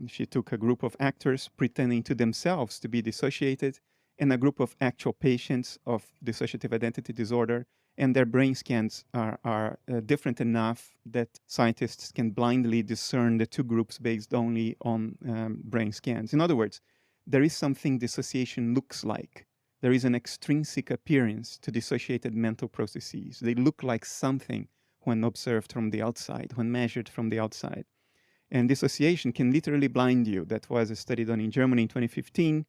She took a group of actors pretending to themselves to be dissociated and a group of actual patients of dissociative identity disorder, and their brain scans are different enough that scientists can blindly discern the two groups based only on brain scans. In other words, there is something dissociation looks like. There is an extrinsic appearance to dissociated mental processes. They look like something when observed from the outside, when measured from the outside. And dissociation can literally blind you. That was a study done in Germany in 2015,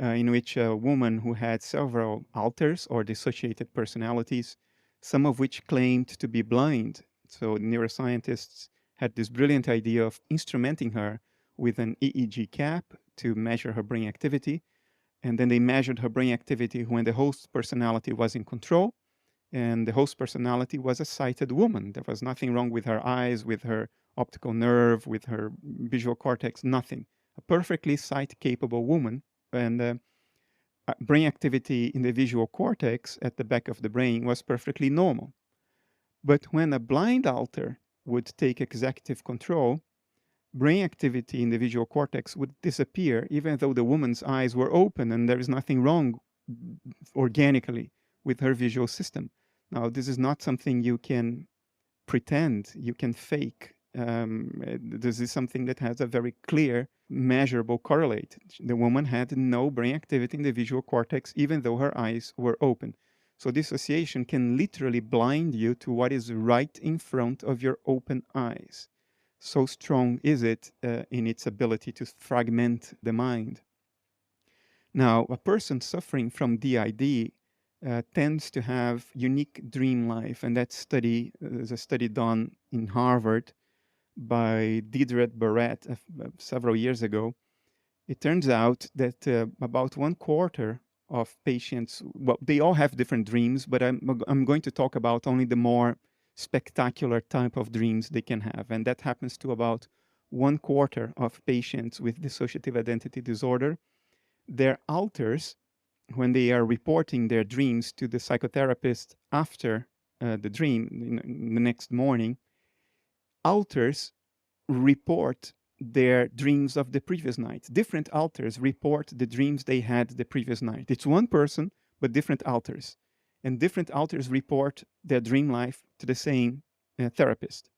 in which a woman who had several alters or dissociated personalities, some of which claimed to be blind. So neuroscientists had this brilliant idea of instrumenting her with an EEG cap to measure her brain activity. And then they measured her brain activity when the host personality was in control. And the host personality was a sighted woman. There was nothing wrong with her eyes, with her optical nerve, with her visual cortex, nothing. A perfectly sight-capable woman. And brain activity in the visual cortex at the back of the brain was perfectly normal. But when a blind alter would take executive control, brain activity in the visual cortex would disappear, even though the woman's eyes were open and there is nothing wrong organically with her visual system. Now, this is not something you can pretend, you can fake. This is something that has a very clear, measurable correlate. The woman had no brain activity in the visual cortex, even though her eyes were open. So dissociation can literally blind you to what is right in front of your open eyes. So strong is it in its ability to fragment the mind. Now, a person suffering from DID tends to have unique dream life, and that study is a study done in Harvard by Diderot Barrett several years ago. It turns out that about 1/4 of patients, well, they all have different dreams, but I'm going to talk about only the more spectacular type of dreams they can have, and that happens to about 1/4 of patients with dissociative identity disorder, their alters, when they are reporting their dreams to the psychotherapist after the dream, in the next morning, alters report their dreams of the previous night. Different alters report the dreams they had the previous night. It's one person, but different alters. And different alters report their dream life to the same therapist.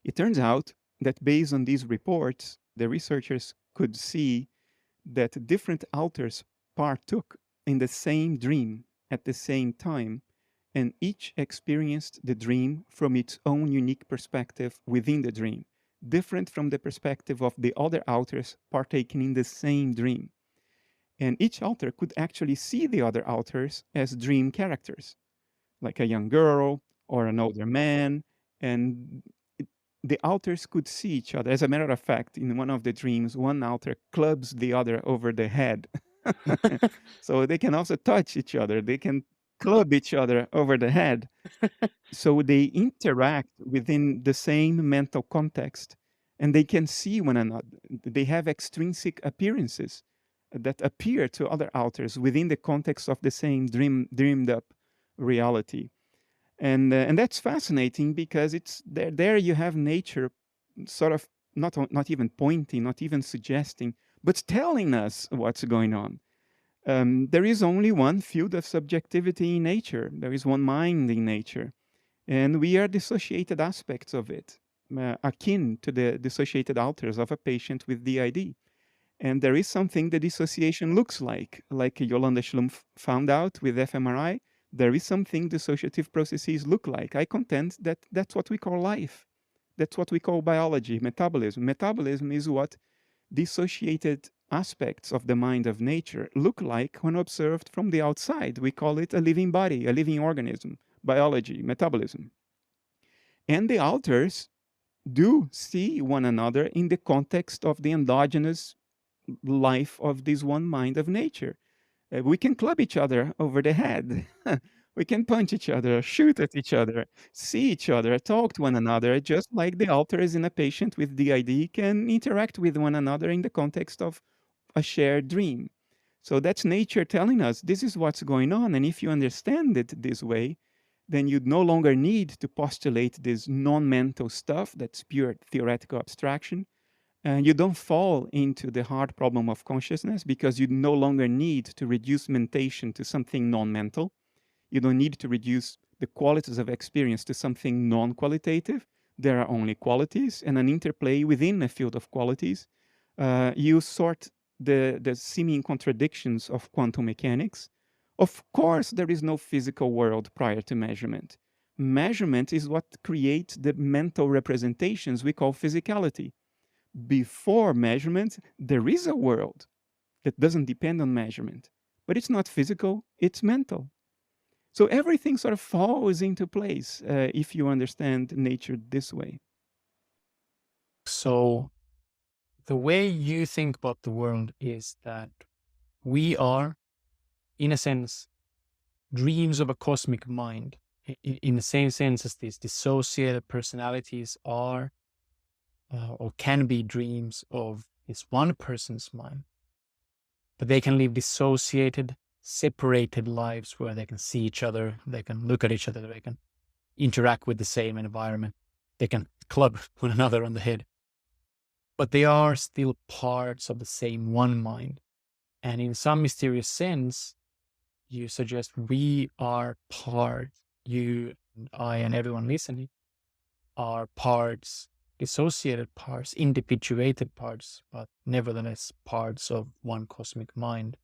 It turns out that based on these reports, the researchers could see that different alters partook in the same dream at the same time, and each experienced the dream from its own unique perspective within the dream, different from the perspective of the other alters partaking in the same dream. And each alter could actually see the other alters as dream characters, like a young girl or an older man, and the alters could see each other. As a matter of fact, in one of the dreams, one alter clubs the other over the head. So they can also touch each other. They can club each other over the head. So they interact within the same mental context and they can see one another. They have extrinsic appearances that appear to other alters within the context of the same dreamed up reality. And that's fascinating because it's there you have nature sort of not even pointing, not even suggesting, but telling us what's going on. There is only one field of subjectivity in nature. There is one mind in nature, and we are dissociated aspects of it, akin to the dissociated alters of a patient with DID. And there is something the dissociation looks like Yolanda Schlumpf found out with fMRI. There is something dissociative processes look like. I contend that that's what we call life. That's what we call biology, metabolism. Metabolism is what dissociated aspects of the mind of nature look like when observed from the outside. We call it a living body, a living organism, biology, metabolism. And the alters do see one another in the context of the endogenous life of this one mind of nature. We can club each other over the head. We can punch each other, shoot at each other, see each other, talk to one another, just like the alters in a patient with DID can interact with one another in the context of a shared dream. So that's nature telling us this is what's going on. And if you understand it this way, then you no longer need to postulate this non-mental stuff that's pure theoretical abstraction. And you don't fall into the hard problem of consciousness because you no longer need to reduce mentation to something non-mental. You don't need to reduce the qualities of experience to something non-qualitative. There are only qualities and an interplay within a field of qualities. You sort the seeming contradictions of quantum mechanics. Of course, there is no physical world prior to measurement. Measurement is what creates the mental representations we call physicality. Before measurement, there is a world that doesn't depend on measurement, but it's not physical, it's mental. So everything sort of falls into place if you understand nature this way. So, the way you think about the world is that we are, in a sense, dreams of a cosmic mind, in the same sense as these dissociated personalities are or can be dreams of this one person's mind. But they can live dissociated, separated lives where they can see each other, they can look at each other, they can interact with the same environment, they can club one another on the head. But they are still parts of the same one mind. And in some mysterious sense, you suggest we are part, you, I, and everyone listening are parts, dissociated parts, individuated parts, but nevertheless parts of one cosmic mind.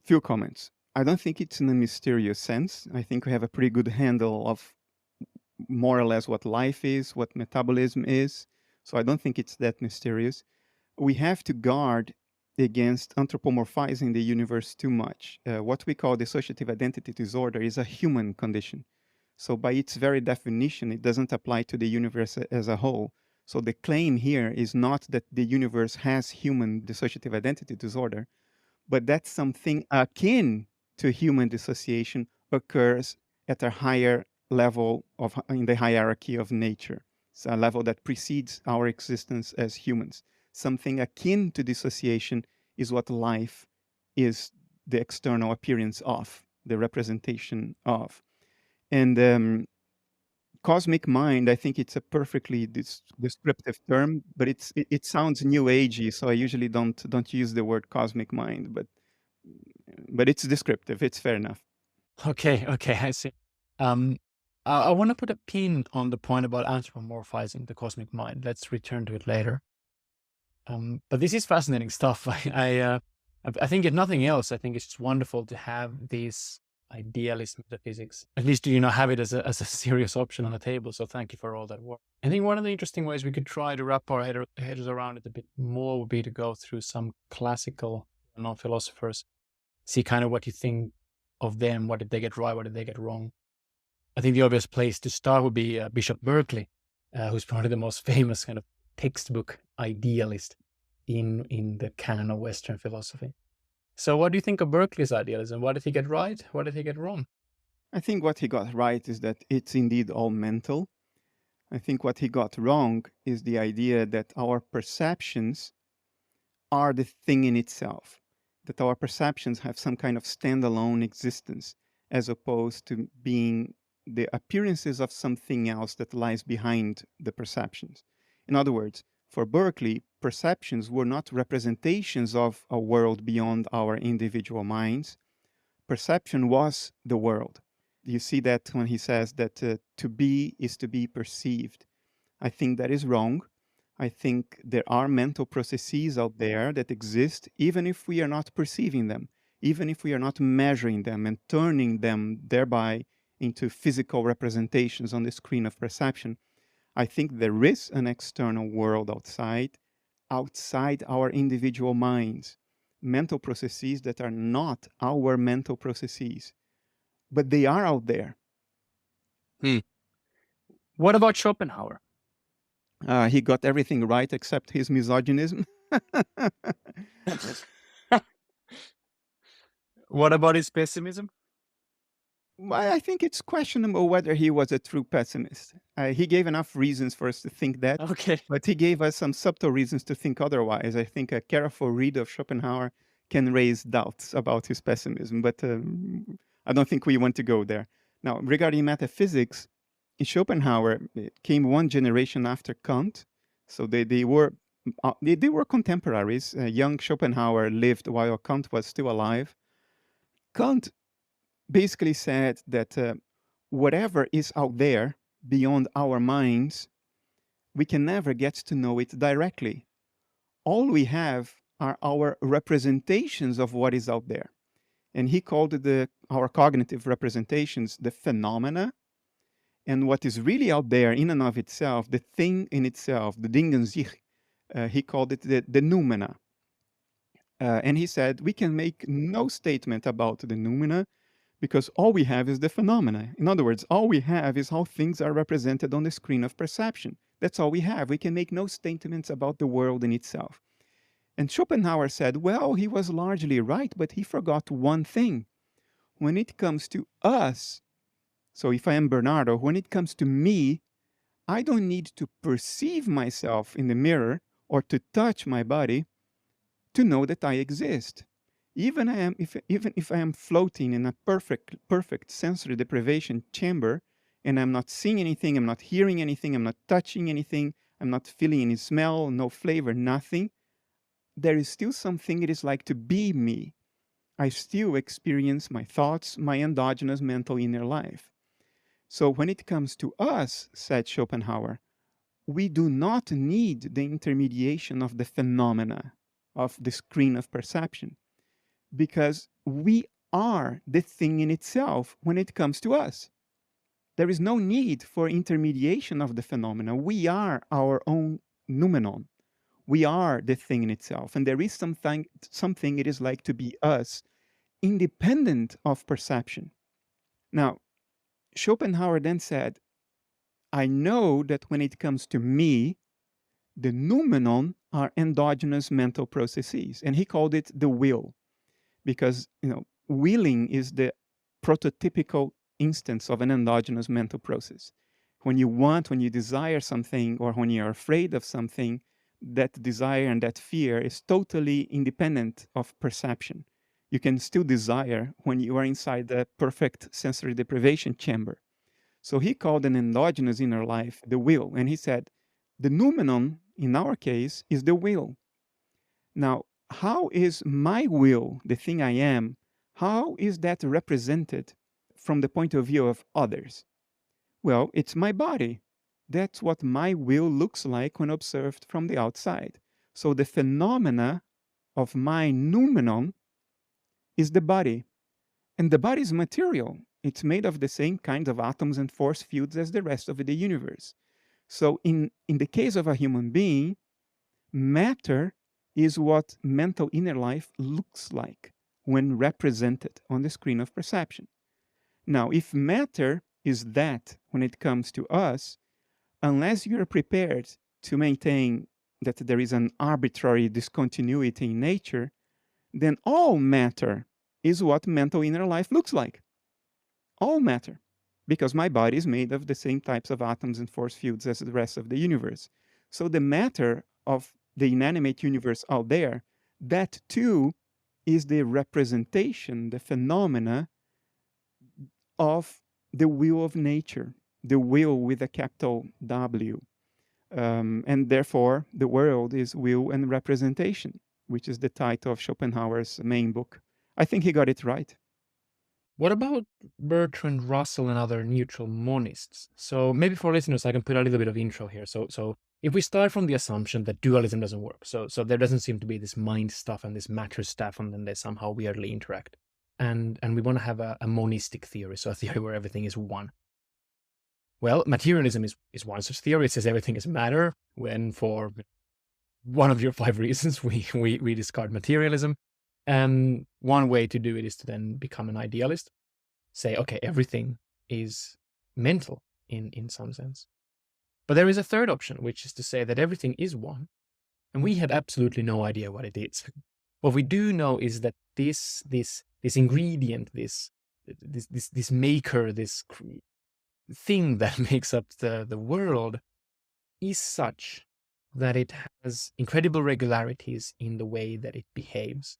Few comments. I don't think it's in a mysterious sense. I think we have a pretty good handle of more or less what life is, what metabolism is. So I don't think it's that mysterious. We have to guard against anthropomorphizing the universe too much. What we call dissociative identity disorder is a human condition. So by its very definition, it doesn't apply to the universe as a whole. So the claim here is not that the universe has human dissociative identity disorder, but that something akin to human dissociation occurs at a higher level in the hierarchy of nature. It's a level that precedes our existence as humans. Something akin to dissociation is what life is the external appearance of, the representation of. And cosmic mind, I think it's a perfectly descriptive term, but it sounds new agey, so I usually don't use the word cosmic mind, but it's descriptive. It's fair enough. Okay, I see. Um, I want to put a pin on the point about anthropomorphizing the cosmic mind. Let's return to it later. But this is fascinating stuff. I think if nothing else, I think it's just wonderful to have these idealist metaphysics. At least have it as a serious option on the table. So thank you for all that work. I think one of the interesting ways we could try to wrap our heads around it a bit more would be to go through some classical non-philosophers, see kind of what you think of them. What did they get right? What did they get wrong? I think the obvious place to start would be Bishop Berkeley, who's probably the most famous kind of textbook idealist in the canon of Western philosophy. So what do you think of Berkeley's idealism? What did he get right? What did he get wrong? I think what he got right is that it's indeed all mental. I think what he got wrong is the idea that our perceptions are the thing in itself, that our perceptions have some kind of standalone existence, as opposed to being the appearances of something else that lies behind the perceptions. In other words, for Berkeley, perceptions were not representations of a world beyond our individual minds. Perception was the world. You see that when he says that to be is to be perceived. I think that is wrong. I think there are mental processes out there that exist, even if we are not perceiving them, even if we are not measuring them and turning them thereby into physical representations on the screen of perception. I think there is an external world outside our individual minds, mental processes that are not our mental processes, but they are out there. What about Schopenhauer? He got everything right except his misogynism. What about his pessimism? Well, I think it's questionable whether he was a true pessimist. He gave enough reasons for us to think that, Okay. but he gave us some subtle reasons to think otherwise. I think a careful read of Schopenhauer can raise doubts about his pessimism, but I don't think we want to go there. Now, regarding metaphysics, Schopenhauer came one generation after Kant, so they were contemporaries. Young Schopenhauer lived while Kant was still alive. Kant basically said that whatever is out there beyond our minds, we can never get to know it directly. All we have are our representations of what is out there. And he called our cognitive representations the phenomena. And what is really out there in and of itself, the thing in itself, the Ding an sich, he called it the noumena. And he said, we can make no statement about the noumena because all we have is the phenomena. In other words, all we have is how things are represented on the screen of perception. That's all we have. We can make no statements about the world in itself. And Schopenhauer said, well, he was largely right, but he forgot one thing. When it comes to us, so if I am Bernardo, when it comes to me, I don't need to perceive myself in the mirror or to touch my body to know that I exist. Even if I am floating in a perfect sensory deprivation chamber and I'm not seeing anything, I'm not hearing anything, I'm not touching anything, I'm not feeling any smell, no flavor, nothing, there is still something it is like to be me. I still experience my thoughts, my endogenous mental inner life. So when it comes to us, said Schopenhauer, we do not need the intermediation of the phenomena of the screen of perception, because we are the thing in itself when it comes to us. There is no need for intermediation of the phenomena. We are our own noumenon. We are the thing in itself. And there is something it is like to be us, independent of perception. Now, Schopenhauer then said, I know that when it comes to me, the noumenon are endogenous mental processes. And he called it the will, because willing is the prototypical instance of an endogenous mental process. when you want, when you desire something, or when you're afraid of something, that desire and that fear is totally independent of perception. You can still desire when you are inside the perfect sensory deprivation chamber. So he called an endogenous inner life the will. And he said, the noumenon, in our case, is the will. Now, how is my will, the thing I am, how is that represented from the point of view of others? Well, it's my body. That's what my will looks like when observed from the outside. So the phenomena of my noumenon is the body. And the body is material. It's made of the same kinds of atoms and force fields as the rest of the universe. So in the case of a human being, matter is what mental inner life looks like when represented on the screen of perception. Now, if matter is that when it comes to us, unless you're prepared to maintain that there is an arbitrary discontinuity in nature, then all matter is what mental inner life looks like. All matter. Because my body is made of the same types of atoms and force fields as the rest of the universe. So the matter of the inanimate universe out there, that too is the representation, the phenomena of the will of nature, the will with a capital W. And therefore, the world is will and representation, which is the title of Schopenhauer's main book. I think he got it right. What about Bertrand Russell and other neutral monists? So maybe for listeners, I can put a little bit of intro here. So if we start from the assumption that dualism doesn't work, so there doesn't seem to be this mind stuff and this matter stuff, and then they somehow weirdly interact, and we want to have a monistic theory, so a theory where everything is one. Well, materialism is one such theory. It says everything is matter, when for one of your 5 reasons we discard materialism. And one way to do it is to then become an idealist. Say, okay, everything is mental in some sense. But there is a third option, which is to say that everything is one, and we have absolutely no idea what it is. What we do know is that this ingredient, this maker, this thing that makes up the world is such that it has incredible regularities in the way that it behaves.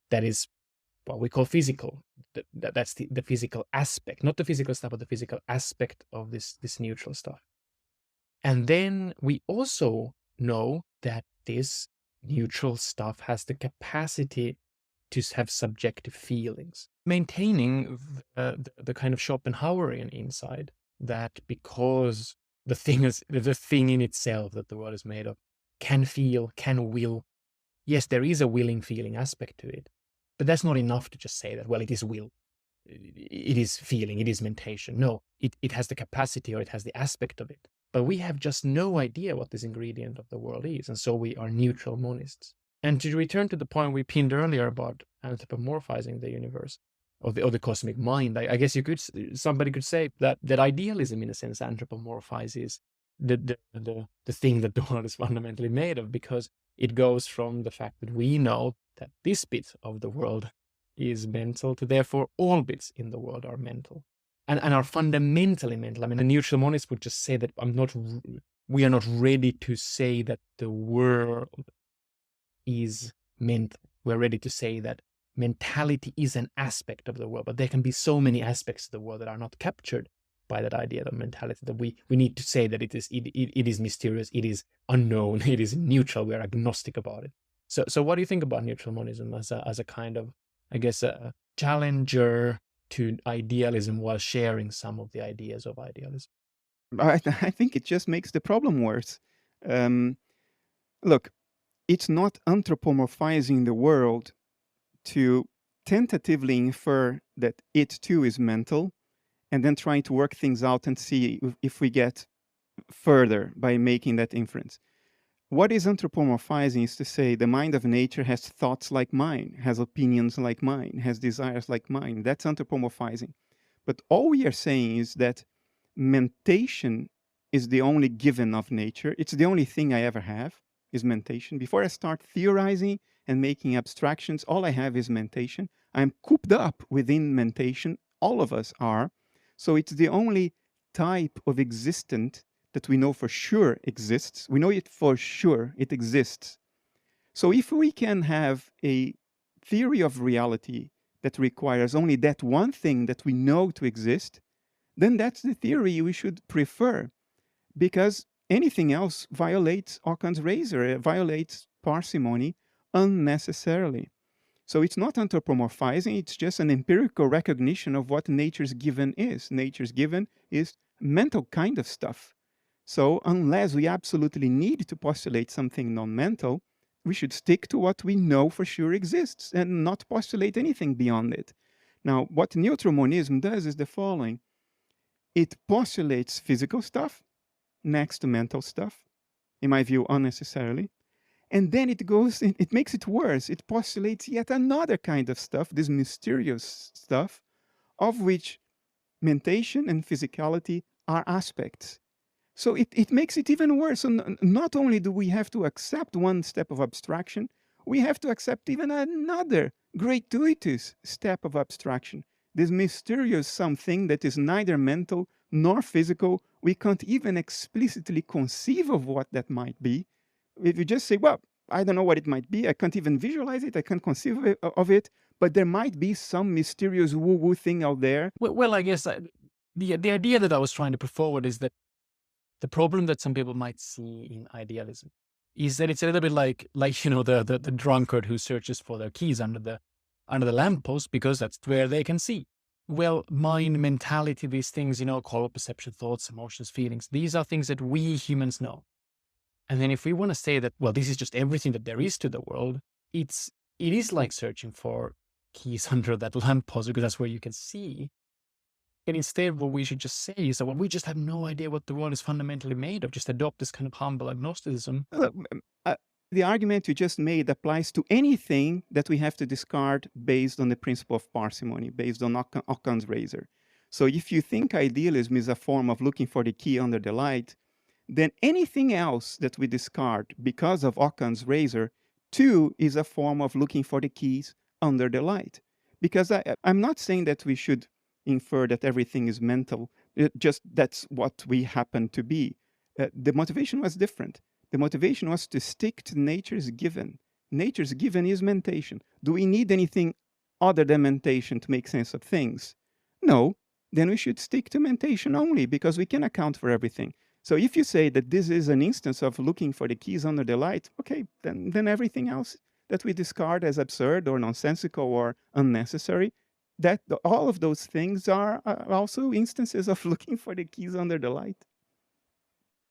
That is what we call physical. That's the physical aspect, not the physical stuff, but the physical aspect of this neutral stuff. And then we also know that this neutral stuff has the capacity to have subjective feelings, maintaining the kind of Schopenhauerian inside that because the thing in itself that the world is made of can feel, can will. Yes, there is a willing feeling aspect to it. But that's not enough to just say that, well, it is will, it is feeling, it is mentation. No, it has the capacity, or it has the aspect of it. But we have just no idea what this ingredient of the world is, and so we are neutral monists. And to return to the point we pinned earlier about anthropomorphizing the universe, or the cosmic mind, I guess somebody could say that idealism, in a sense, anthropomorphizes the thing that the world is fundamentally made of, because it goes from the fact that we know that this bit of the world is mental to therefore all bits in the world are mental and are fundamentally mental. I mean, a neutral monist would just say that we are not ready to say that the world is mental. We're ready to say that mentality is an aspect of the world, but there can be so many aspects of the world that are not captured by that idea of mentality, that we need to say that it is mysterious, it is unknown, it is neutral, we're agnostic about it. So what do you think about neutral monism as a kind of, I guess, a challenger to idealism while sharing some of the ideas of idealism? I think it just makes the problem worse. Look, it's not anthropomorphizing the world to tentatively infer that it too is mental, and then trying to work things out and see if we get further by making that inference. What is anthropomorphizing is to say the mind of nature has thoughts like mine, has opinions like mine, has desires like mine. That's anthropomorphizing. But all we are saying is that mentation is the only given of nature. It's the only thing I ever have, is mentation. Before I start theorizing and making abstractions, all I have is mentation. I'm cooped up within mentation. All of us are. So it's the only type of existent that we know for sure exists. We know it for sure, it exists. So if we can have a theory of reality that requires only that one thing that we know to exist, then that's the theory we should prefer, because anything else violates Occam's razor, it violates parsimony unnecessarily. So it's not anthropomorphizing, it's just an empirical recognition of what nature's given is. Nature's given is mental kind of stuff. So unless we absolutely need to postulate something non-mental, we should stick to what we know for sure exists and not postulate anything beyond it. Now, what neutral monism does is the following. It postulates physical stuff next to mental stuff, in my view, unnecessarily. And then it makes it worse. It postulates yet another kind of stuff, this mysterious stuff, of which mentation and physicality are aspects. So it makes it even worse. So not only do we have to accept one step of abstraction, we have to accept even another gratuitous step of abstraction. This mysterious something that is neither mental nor physical. We can't even explicitly conceive of what that might be. If you just say, well, I don't know what it might be, I can't even visualize it, I can't conceive of it, but there might be some mysterious woo-woo thing out there. Well, I guess the idea that I was trying to put forward is that the problem that some people might see in idealism is that it's a little bit like the drunkard who searches for their keys under the lamppost because that's where they can see. Well, mind, mentality, these things, call perception, thoughts, emotions, feelings. These are things that we humans know. And then if we want to say that, well, this is just everything that there is to the world, it is like searching for keys under that lamppost because that's where you can see. And instead, what we should just say is that, well, we just have no idea what the world is fundamentally made of. Just adopt this kind of humble agnosticism. The argument you just made applies to anything that we have to discard based on the principle of parsimony, based on Occam's razor. So if you think idealism is a form of looking for the key under the light, then anything else that we discard because of Occam's razor, too, is a form of looking for the keys under the light. Because I'm not saying that we should infer that everything is mental, just that's what we happen to be. The motivation was different. The motivation was to stick to nature's given. Nature's given is mentation. Do we need anything other than mentation to make sense of things? No. Then we should stick to mentation only because we can account for everything. So if you say that this is an instance of looking for the keys under the light, okay, then everything else that we discard as absurd or nonsensical or unnecessary, that all of those things are also instances of looking for the keys under the light.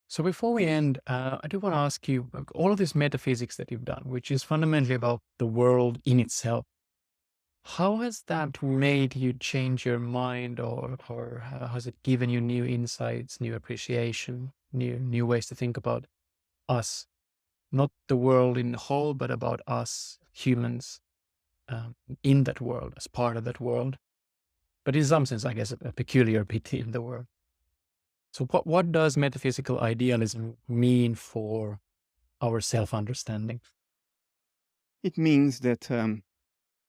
So before we end, I do want to ask you, all of this metaphysics that you've done, which is fundamentally about the world in itself, how has that made you change your mind, or has it given you new insights, new appreciation, new ways to think about us? Not the world in the whole, but about us humans in that world, as part of that world. But in some sense, I guess, a peculiar bit in the world. So what does metaphysical idealism mean for our self-understanding? It means that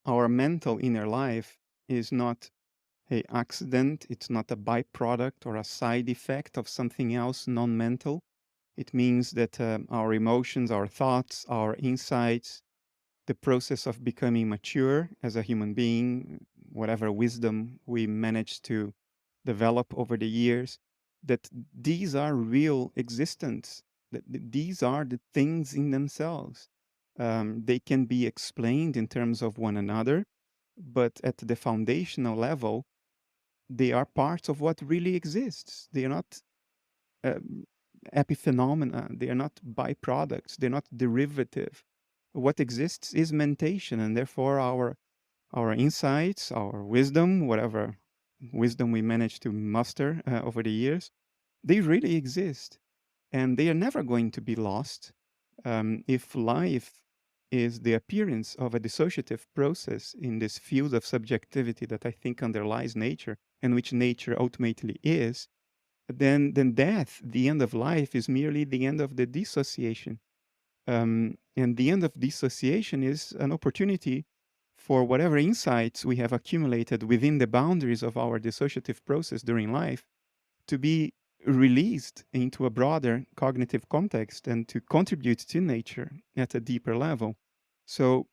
our mental inner life is not an accident, it's not a byproduct or a side effect of something else non-mental. It means that our emotions, our thoughts, our insights, the process of becoming mature as a human being, whatever wisdom we manage to develop over the years, that these are real existence, that these are the things in themselves. They can be explained in terms of one another, but at the foundational level, they are parts of what really exists. They are not epiphenomena, they are not byproducts, they're not derivative. What exists is mentation, and therefore our insights, our wisdom, whatever wisdom we manage to muster over the years, they really exist, and they are never going to be lost. If life is the appearance of a dissociative process in this field of subjectivity that I think underlies nature, and which nature ultimately is, then death, the end of life, is merely the end of the dissociation. And the end of dissociation is an opportunity for whatever insights we have accumulated within the boundaries of our dissociative process during life to be released into a broader cognitive context and to contribute to nature at a deeper level. So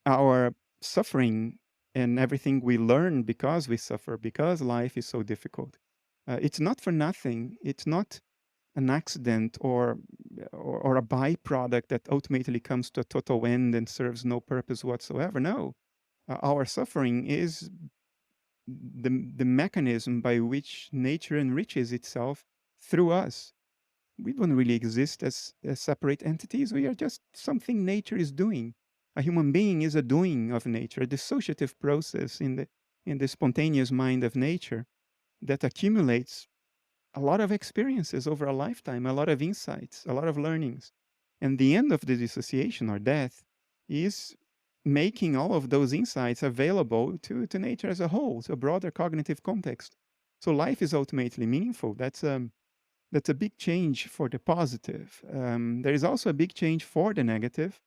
our suffering and everything we learn because we suffer, because life is so difficult, it's not for nothing. It's not an accident or a byproduct that ultimately comes to a total end and serves no purpose whatsoever. No, our suffering is the mechanism by which nature enriches itself through us. We don't really exist as separate entities. We are just something nature is doing. A human being is a doing of nature, a dissociative process in the spontaneous mind of nature that accumulates a lot of experiences over a lifetime, a lot of insights, a lot of learnings. And the end of the dissociation or death is making all of those insights available to nature as a whole, to a broader cognitive context. So life is ultimately meaningful. That's a big change for the positive. There is also a big change for the negative,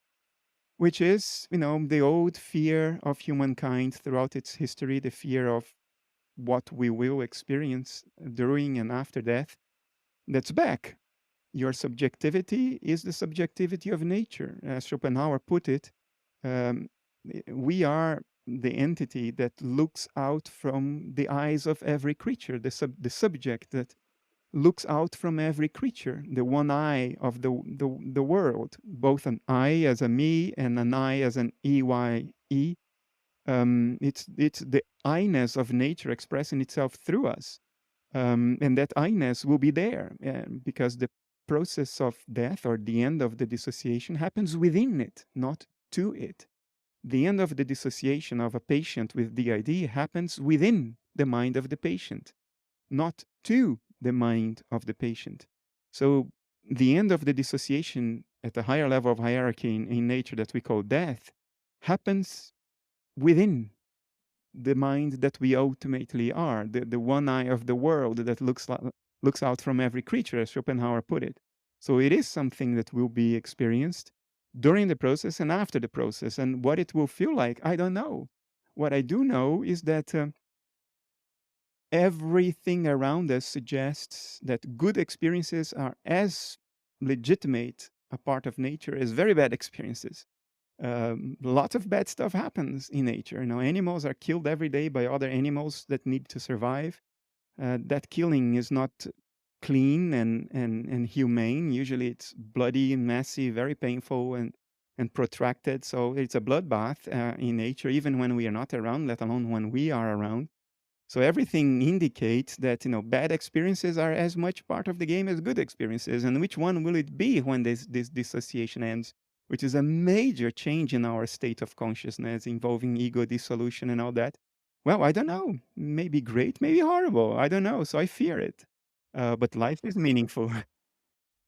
which is, the old fear of humankind throughout its history, the fear of what we will experience during and after death. That's back. Your subjectivity is the subjectivity of nature. As Schopenhauer put it, um, we are the entity that looks out from the eyes of every creature, the subject that looks out from every creature, the one eye of the world, both an I as a me and an I as an EYE. It's the I-ness of nature expressing itself through us. And that I-ness will be there because the process of death or the end of the dissociation happens within it, not to it. The end of the dissociation of a patient with DID happens within the mind of the patient, not to the mind of the patient. So the end of the dissociation at a higher level of hierarchy in nature that we call death happens within the mind that we ultimately are, the one eye of the world that looks out from every creature, as Schopenhauer put it. So it is something that will be experienced during the process and after the process. And what it will feel like, I don't know. What I do know is that everything around us suggests that good experiences are as legitimate a part of nature as very bad experiences. Lots of bad stuff happens in nature. Animals are killed every day by other animals that need to survive. That killing is not clean and humane. Usually it's bloody and messy, very painful and protracted. So it's a bloodbath in nature, even when we are not around, let alone when we are around. So everything indicates that bad experiences are as much part of the game as good experiences. And which one will it be when this dissociation ends? Which is a major change in our state of consciousness involving ego dissolution and all that. Well, I don't know. Maybe great, maybe horrible. I don't know. So I fear it. But life is meaningful.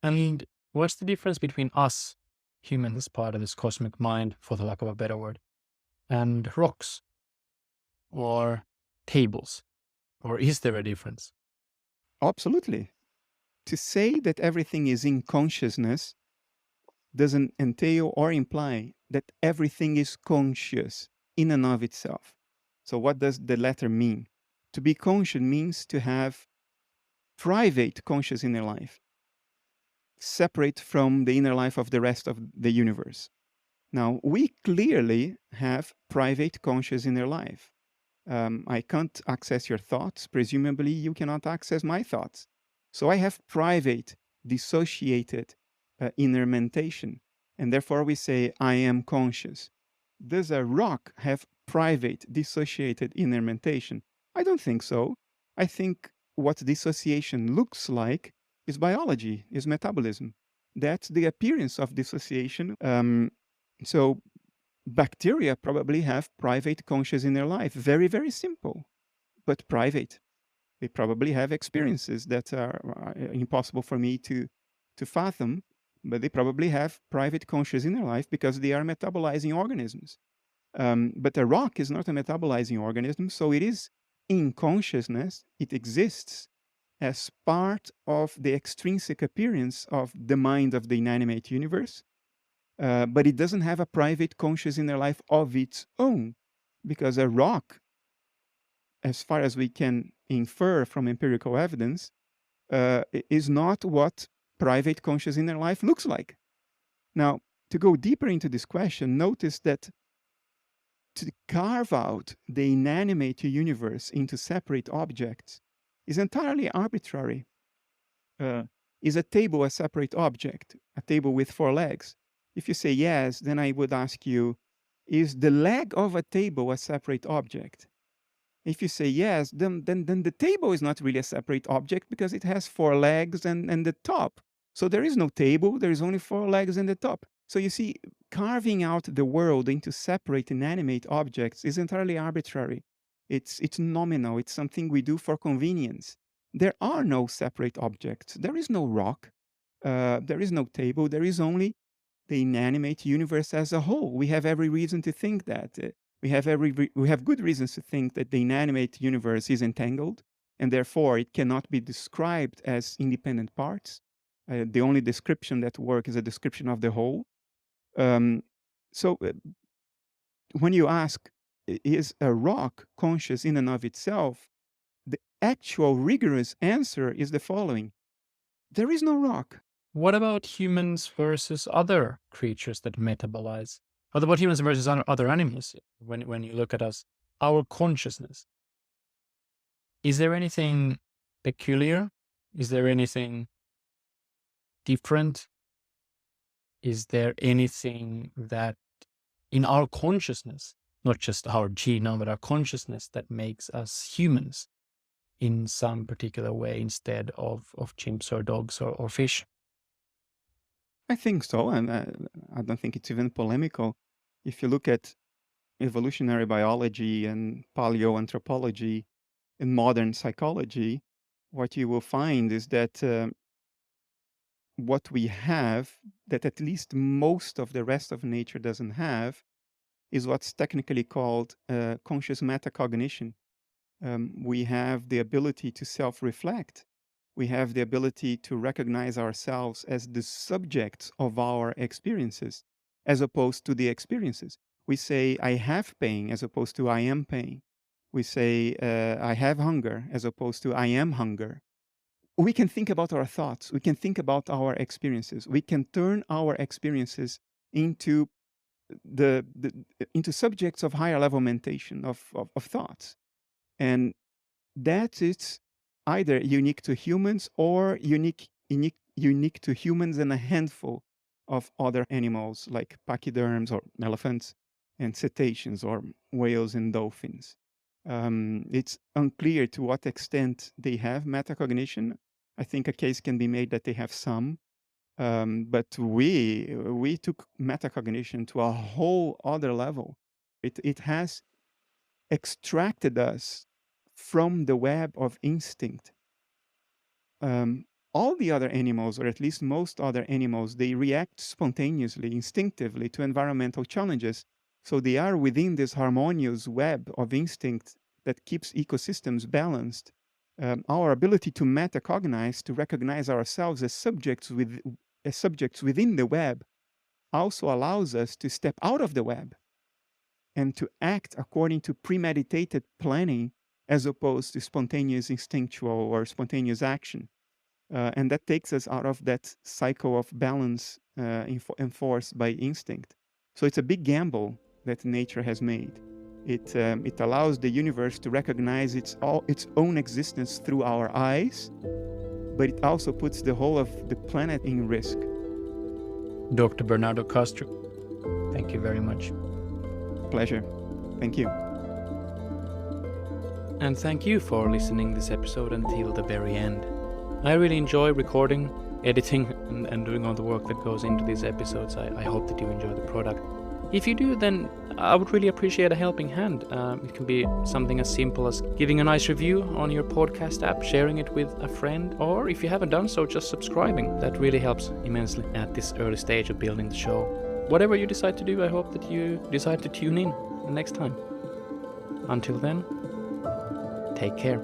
And what's the difference between us, humans as part of this cosmic mind, for the lack of a better word, and rocks or tables? Or is there a difference? Absolutely. To say that everything is in consciousness doesn't entail or imply that everything is conscious in and of itself. So, what does the letter mean? To be conscious means to have private conscious inner life, separate from the inner life of the rest of the universe. Now, we clearly have private conscious inner life. I can't access your thoughts. Presumably, you cannot access my thoughts. So I have private, dissociated inner mentation. And therefore, we say, I am conscious. Does a rock have private, dissociated inner mentation? I don't think so. I think what dissociation looks like is biology, is metabolism. That's the appearance of dissociation. So bacteria probably have private conscious inner life. Very, very simple, but private. They probably have experiences that are impossible for me to fathom, but they probably have private conscious inner life because they are metabolizing organisms. But a rock is not a metabolizing organism, so it is in consciousness. It exists as part of the extrinsic appearance of the mind of the inanimate universe. But it doesn't have a private conscious inner life of its own, because a rock, as far as we can infer from empirical evidence is not what private conscious inner life looks like. Now, to go deeper into this question, notice that to carve out the inanimate universe into separate objects is entirely arbitrary. Is a table a separate object, a table with 4 legs? If you say yes, then I would ask you, is the leg of a table a separate object? If you say yes, then the table is not really a separate object because it has 4 legs and the top. So there is no table, there is only 4 legs and the top. So you see, carving out the world into separate inanimate objects is entirely arbitrary. It's nominal, it's something we do for convenience. There are no separate objects. There is no rock, there is no table, there is only the inanimate universe as a whole. We have every reason to think that. We have good reasons to think that the inanimate universe is entangled, and therefore it cannot be described as independent parts. The only description that works is a description of the whole. So when you ask, is a rock conscious in and of itself? The actual rigorous answer is the following. There is no rock. What about humans versus other creatures that metabolize? What about humans versus other animals? When you look at us, our consciousness, is there anything peculiar? Is there anything different? Is there anything that in our consciousness, not just our genome, but our consciousness, that makes us humans in some particular way instead of chimps or dogs or fish? I think so, and I don't think it's even polemical. If you look at evolutionary biology and paleoanthropology and modern psychology, what you will find is that what we have, that at least most of the rest of nature doesn't have, is what's technically called conscious metacognition. We have the ability to self-reflect. We have the ability to recognize ourselves as the subjects of our experiences, as opposed to the experiences. We say, I have pain, as opposed to I am pain. We say, I have hunger, as opposed to I am hunger. We can think about our thoughts. We can think about our experiences. We can turn our experiences into into subjects of higher level mentation of thoughts. And that is either unique to humans or unique to humans and a handful of other animals like pachyderms or elephants and cetaceans or whales and dolphins. It's unclear to what extent they have metacognition. I think a case can be made that they have some. But we took metacognition to a whole other level. It has extracted us from the web of instinct. All the other animals, or at least most other animals, they react spontaneously, instinctively to environmental challenges. So they are within this harmonious web of instinct that keeps ecosystems balanced. Our ability to metacognize, to recognize ourselves as subjects within the web, also allows us to step out of the web and to act according to premeditated planning as opposed to spontaneous instinctual or spontaneous action. And that takes us out of that cycle of balance enforced by instinct. So it's a big gamble that nature has made. It allows the universe to recognize its own existence through our eyes, but it also puts the whole of the planet in risk. Dr. Bernardo Kastrup, thank you very much. Pleasure. Thank you. And thank you for listening this episode until the very end. I really enjoy recording, editing, and doing all the work that goes into these episodes. I hope that you enjoy the product. If you do, then I would really appreciate a helping hand. It can be something as simple as giving a nice review on your podcast app, sharing it with a friend, or if you haven't done so, just subscribing. That really helps immensely at this early stage of building the show. Whatever you decide to do, I hope that you decide to tune in next time. Until then, take care.